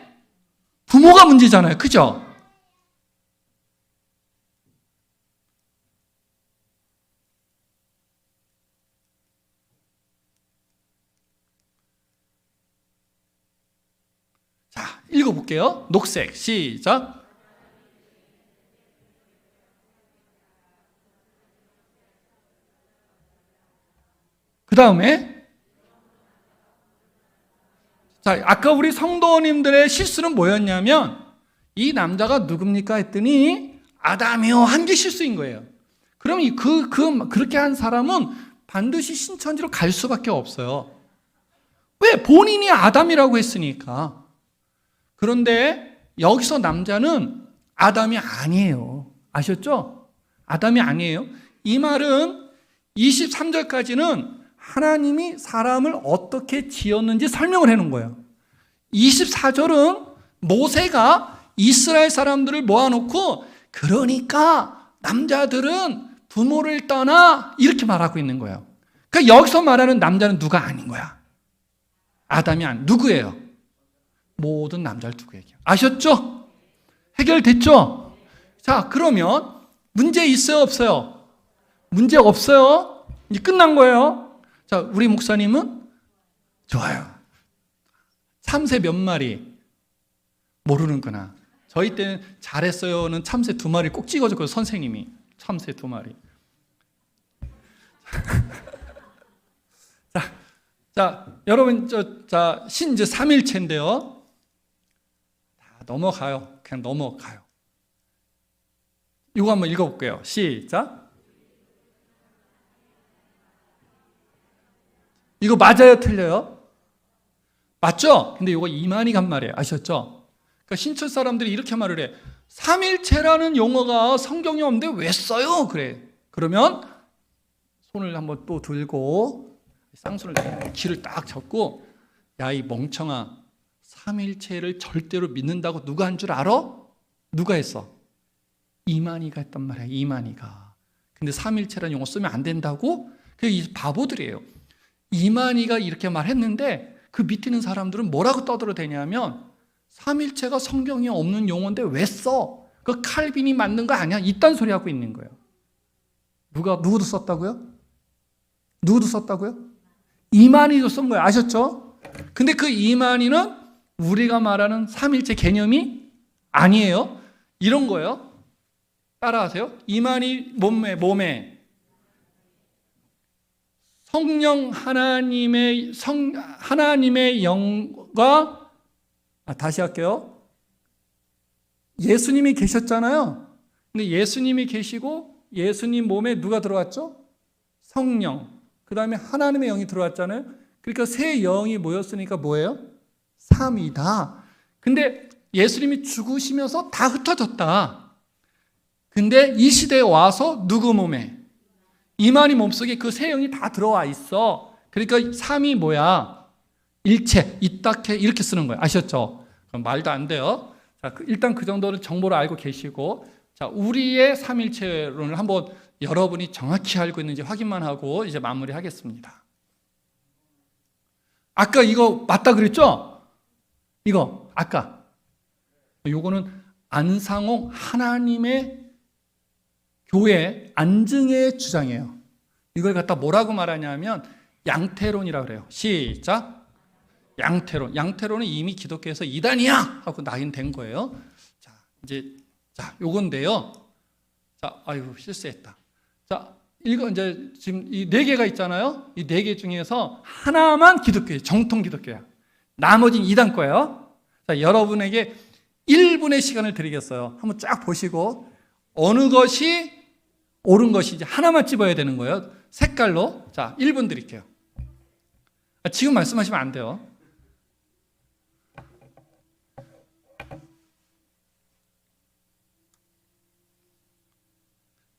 부모가 문제잖아요. 그죠? 자, 읽어볼게요. 녹색, 시작. 그 다음에, 자, 아까 우리 성도님들의 실수는 뭐였냐면, 이 남자가 누굽니까? 했더니, 아담이요. 한 게 실수인 거예요. 그럼 그렇게 한 사람은 반드시 신천지로 갈 수밖에 없어요. 왜? 본인이 아담이라고 했으니까. 그런데 여기서 남자는 아담이 아니에요. 아셨죠? 아담이 아니에요. 이 말은 23절까지는 하나님이 사람을 어떻게 지었는지 설명을 해놓은 거예요. 24절은 모세가 이스라엘 사람들을 모아놓고 그러니까 남자들은 부모를 떠나 이렇게 말하고 있는 거예요. 그러니까 여기서 말하는 남자는 누가 아닌 거야. 아담이 누구예요? 모든 남자를 두고 얘기해요. 아셨죠? 해결됐죠? 자, 그러면 문제 있어요, 없어요? 문제 없어요? 이제 끝난 거예요. 자, 우리 목사님은 좋아요. 참새 몇 마리 모르는구나. 저희 때는 잘했어요는 참새 2마리 꼭 찍어줬거든요. 선생님이 참새 2마리. 자, 여러분 이제 3일체인데요. 다 넘어가요. 그냥 넘어가요. 이거 한번 읽어볼게요. 시작. 이거 맞아요, 틀려요? 맞죠? 근데 이거 이만희 간 말이에요. 아셨죠? 그러니까 신천 사람들이 이렇게 말을 해. 삼일체라는 용어가 성경에 없는데 왜 써요? 그래. 그러면 손을 한번 또 들고 쌍손을 귀를 딱 잡고, 야, 이 멍청아, 삼일체를 절대로 믿는다고 누가 한 줄 알아? 누가 했어? 이만희가 했단 말이야. 이만희가. 근데 삼일체라는 용어 쓰면 안 된다고? 이 바보들이에요. 이만희가 이렇게 말했는데 그 밑에 있는 사람들은 뭐라고 떠들어대냐면 삼일체가 성경에 없는 용어인데 왜 써? 그 칼빈이 만든 거 아니야? 이딴 소리 하고 있는 거예요. 누구도 썼다고요? 누구도 썼다고요? 이만희도 쓴 거예요. 아셨죠? 근데 그 이만희는 우리가 말하는 삼일체 개념이 아니에요. 이런 거예요. 따라하세요. 이만희 몸에 성령 하나님의 영과, 다시 할게요. 예수님이 계셨잖아요. 근데 예수님이 계시고 예수님 몸에 누가 들어왔죠? 성령. 그 다음에 하나님의 영이 들어왔잖아요. 그러니까 세 영이 모였으니까 뭐예요? 삼이다. 근데 예수님이 죽으시면서 다 흩어졌다. 근데 이 시대에 와서 누구 몸에? 이만희 몸속에 그 세 영이 다 들어와 있어. 그러니까 삼이 뭐야? 일체, 이딱해, 이렇게 쓰는 거예요. 아셨죠? 그럼 말도 안 돼요. 자, 일단 그 정도는 정보를 알고 계시고, 자, 우리의 삼일체론을 한번 여러분이 정확히 알고 있는지 확인만 하고 이제 마무리하겠습니다. 아까 이거 맞다 그랬죠? 이거 아까 요거는 안상홍 하나님의 교회 안증의 주장이에요. 이걸 갖다 뭐라고 말하냐면 양태론이라고 그래요. 시작. 양태론. 양태론은 이미 기독교에서 이단이야 하고 낙인된 거예요. 자, 이제 요건데요. 자, 아유 실수했다. 자, 이거 이제 지금 이 4개가 있잖아요. 이 4개 중에서 하나만 기독교예요. 정통 기독교야. 나머지는 이단 거예요. 자, 여러분에게 1분의 시간을 드리겠어요. 한번 쫙 보시고 어느 것이 옳은 것인지 하나만 집어야 되는 거예요. 색깔로. 자, 1분 드릴게요. 지금 말씀하시면 안 돼요.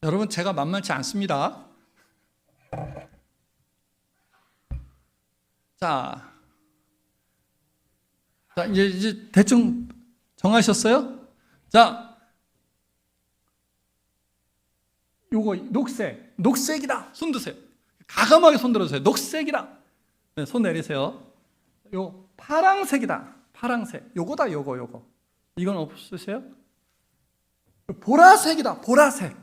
여러분, 제가 만만치 않습니다. 자, 이제 대충 정하셨어요? 자, 요거 녹색이다. 손 드세요. 가감하게 손 들어주세요. 녹색이다. 네, 손 내리세요. 요 파랑색이다. 파랑색. 요거다. 요거. 이건 없으세요? 보라색이다. 보라색.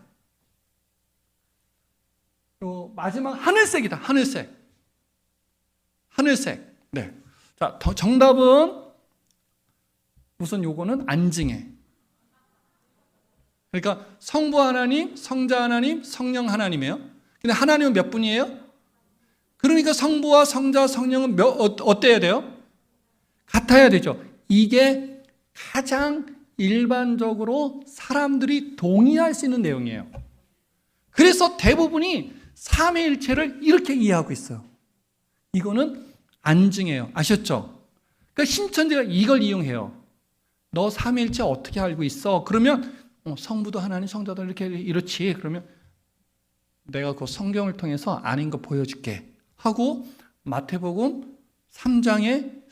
요 마지막 하늘색이다. 하늘색. 네. 자, 정답은 우선 요거는 안증해. 그러니까 성부 하나님, 성자 하나님, 성령 하나님이에요. 근데 하나님은 몇 분이에요? 그러니까 성부와 성자, 성령은 어때야 돼요? 같아야 되죠. 이게 가장 일반적으로 사람들이 동의할 수 있는 내용이에요. 그래서 대부분이 삼위일체를 이렇게 이해하고 있어요. 이거는 안증해요. 아셨죠? 그러니까 신천지가 이걸 이용해요. 너 삼위일체 어떻게 알고 있어? 그러면 성부도 하나님, 성자도 이렇지. 그러면 내가 그 성경을 통해서 아닌 거 보여줄게 하고 마태복음 3장에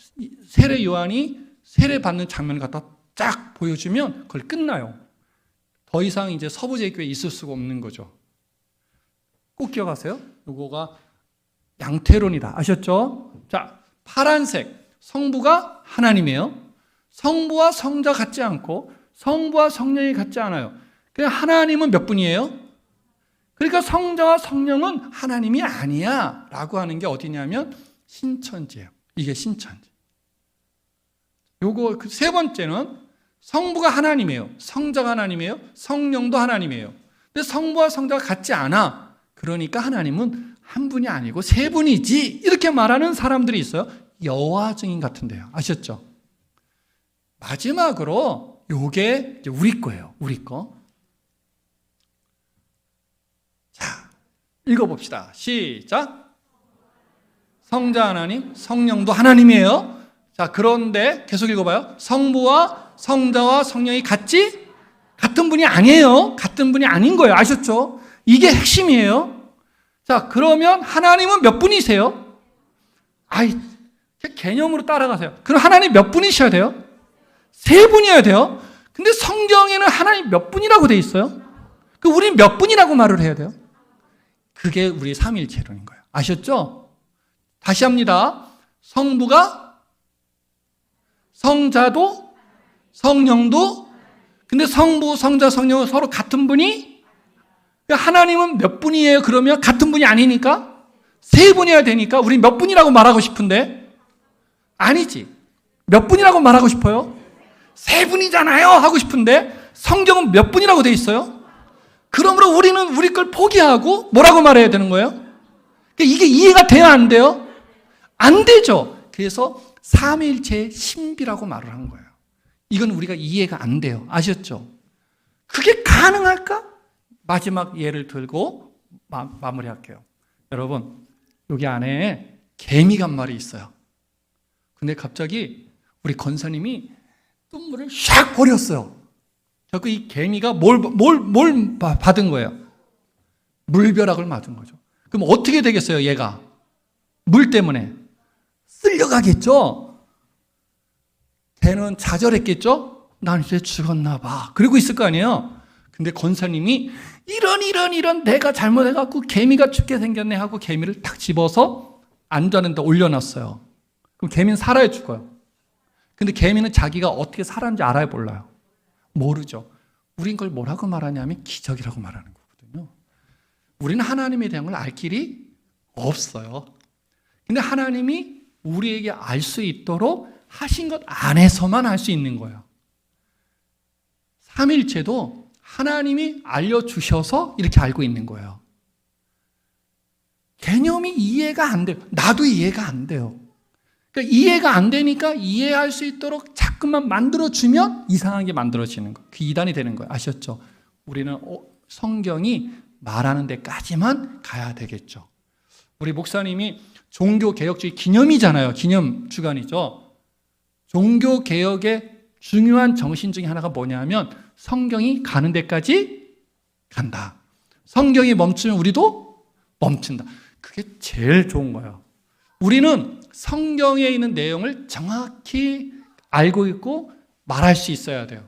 세례 요한이 세례 받는 장면을 갖다 쫙 보여주면 그걸 끝나요. 더 이상 이제 서부제교회에 있을 수가 없는 거죠. 꼭 기억하세요. 이거가 양태론이다. 아셨죠? 자, 파란색 성부가 하나님이에요. 성부와 성자 같지 않고 성부와 성령이 같지 않아요. 그냥 하나님은 몇 분이에요? 그러니까 성자와 성령은 하나님이 아니야 라고 하는 게 어디냐면 신천지예요. 이게 신천지. 요거 그 세 번째는 성부가 하나님이에요. 성자가 하나님이에요. 성령도 하나님이에요. 근데 성부와 성자가 같지 않아. 그러니까 하나님은 한 분이 아니고 세 분이지. 이렇게 말하는 사람들이 있어요. 여호와 증인 같은데요. 아셨죠? 마지막으로 요게 이제 우리 거예요. 우리 거. 자, 읽어봅시다. 시작. 성자 하나님, 성령도 하나님이에요. 자, 그런데 계속 읽어봐요. 성부와 성자와 성령이 같은 분이 아니에요. 같은 분이 아닌 거예요. 아셨죠? 이게 핵심이에요. 자, 그러면 하나님은 몇 분이세요? 개념으로 따라가세요. 그럼 하나님 몇 분이셔야 돼요? 세 분이어야 돼요. 근데 성경에는 하나님 몇 분이라고 돼 있어요? 우리는 몇 분이라고 말을 해야 돼요? 그게 우리 삼위일체론인 거예요. 아셨죠? 다시 합니다. 성부가 성자도 성령도 근데 성부, 성자, 성령은 서로 같은 분이 하나님은 몇 분이에요? 그러면 같은 분이 아니니까 세 분이어야 되니까 우리 몇 분이라고 말하고 싶은데 아니지. 몇 분이라고 말하고 싶어요? 세 분이잖아요 하고 싶은데 성경은 몇 분이라고 돼 있어요? 그러므로 우리는 우리 걸 포기하고 뭐라고 말해야 되는 거예요? 이게 이해가 돼야 안 돼요? 안 되죠. 그래서 삼위일체의 신비라고 말을 한 거예요. 이건 우리가 이해가 안 돼요. 아셨죠? 그게 가능할까? 마지막 예를 들고 마무리할게요. 여러분, 여기 안에 개미가 한 마리 있어요. 근데 갑자기 우리 권사님이 뜬물을 샥 버렸어요. 자꾸 이 개미가 뭘 받은 거예요? 물벼락을 맞은 거죠. 그럼 어떻게 되겠어요, 얘가? 물 때문에 쓸려가겠죠? 걔는 좌절했겠죠? 난 이제 죽었나 봐. 그러고 있을 거 아니에요? 근데 권사님이 이런 내가 잘못해갖고 개미가 죽게 생겼네 하고 개미를 탁 집어서 안전한 데 올려놨어요. 그럼 개미는 살아야 죽어요. 근데 개미는 자기가 어떻게 살았는지 알아요, 몰라요? 모르죠. 우린 그걸 뭐라고 말하냐면 기적이라고 말하는 거거든요. 우리는 하나님에 대한 걸 알 길이 없어요. 근데 하나님이 우리에게 알 수 있도록 하신 것 안에서만 알 수 있는 거예요. 삼위일체도 하나님이 알려주셔서 이렇게 알고 있는 거예요. 개념이 이해가 안 돼요. 나도 이해가 안 돼요. 그러니까 이해가 안 되니까 이해할 수 있도록 자꾸만 만들어주면 이상하게 만들어지는 거예요. 그 이단이 되는 거예요. 아셨죠? 우리는 성경이 말하는 데까지만 가야 되겠죠. 우리 목사님이 종교개혁주의 기념이잖아요. 기념 주간이죠. 종교개혁의 중요한 정신 중에 하나가 뭐냐면 성경이 가는 데까지 간다. 성경이 멈추면 우리도 멈춘다. 그게 제일 좋은 거예요. 우리는 성경에 있는 내용을 정확히 알고 있고 말할 수 있어야 돼요.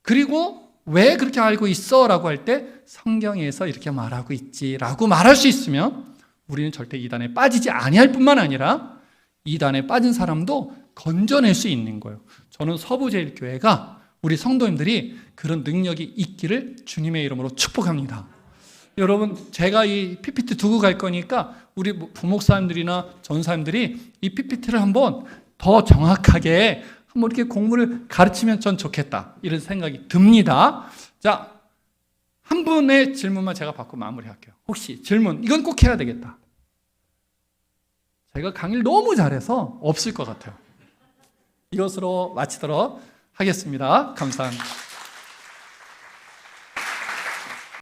그리고 왜 그렇게 알고 있어? 라고 할 때 성경에서 이렇게 말하고 있지 라고 말할 수 있으면 우리는 절대 이단에 빠지지 아니할 뿐만 아니라 이단에 빠진 사람도 건져낼 수 있는 거예요. 저는 서부제일교회가 우리 성도님들이 그런 능력이 있기를 주님의 이름으로 축복합니다. 여러분, 제가 이 PPT 두고 갈 거니까 우리 부목사님들이나 전사님들이 이 PPT를 한번 더 정확하게 한번 이렇게 공부를 가르치면 전 좋겠다. 이런 생각이 듭니다. 자, 한 분의 질문만 제가 받고 마무리할게요. 혹시 질문, 이건 꼭 해야 되겠다. 제가 강의를 너무 잘해서 없을 것 같아요. 이것으로 마치도록 하겠습니다. 감사합니다.